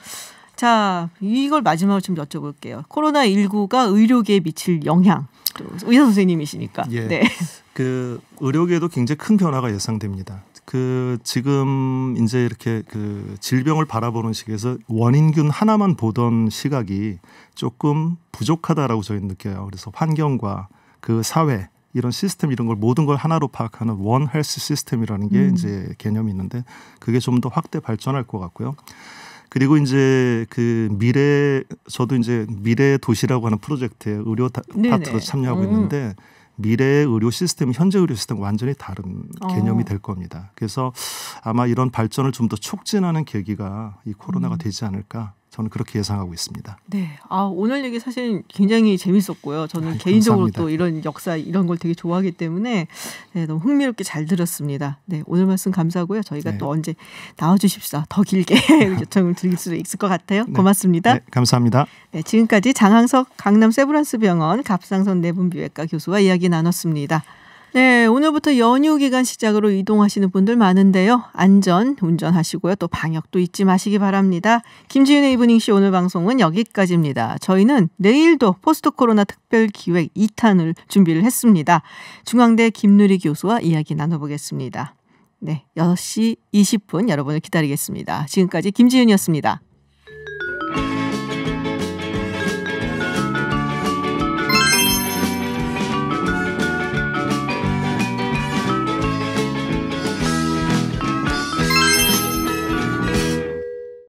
자, 이걸 마지막으로 좀 여쭤볼게요. 코로나19가 의료계에 미칠 영향. 또 의사 선생님이시니까. 예. 네. 그 의료계에도 굉장히 큰 변화가 예상됩니다. 지금 이제 이렇게 질병을 바라보는 시기에서 원인균 하나만 보던 시각이 조금 부족하다라고 저희는 느껴요. 그래서 환경과 사회 이런 시스템 이런 걸 모든 걸 하나로 파악하는 원 헬스 시스템이라는 게 이제 개념이 있는데 그게 좀 더 확대 발전할 것 같고요. 그리고 이제 저도 이제 미래 도시라고 하는 프로젝트에 의료 파트로 참여하고 있는데 미래의 의료 시스템, 현재 의료 시스템과 완전히 다른 개념이 될 겁니다. 그래서 아마 이런 발전을 좀 더 촉진하는 계기가 이 코로나가 되지 않을까 저는 그렇게 예상하고 있습니다. 네. 오늘 얘기 사실 굉장히 재밌었고요. 저는 개인적으로 감사합니다. 또 이런 역사 이런 걸 되게 좋아하기 때문에 너무 흥미롭게 잘 들었습니다. 네, 오늘 말씀 감사하고요. 저희가 또 언제 나와주십사 더 길게 요청을 드릴 수 있을 것 같아요. 고맙습니다. 네, 감사합니다. 네, 지금까지 장항석 강남 세브란스병원 갑상선 내분비외과 교수와 이야기 나눴습니다. 네, 오늘부터 연휴 기간 시작으로 이동하시는 분들 많은데요. 안전 운전하시고요. 또 방역도 잊지 마시기 바랍니다. 김지윤의 이브닝쇼 오늘 방송은 여기까지입니다. 저희는 내일도 포스트 코로나 특별기획 2탄을 준비를 했습니다. 중앙대 김누리 교수와 이야기 나눠보겠습니다. 네, 6시 20분 여러분을 기다리겠습니다. 지금까지 김지윤이었습니다.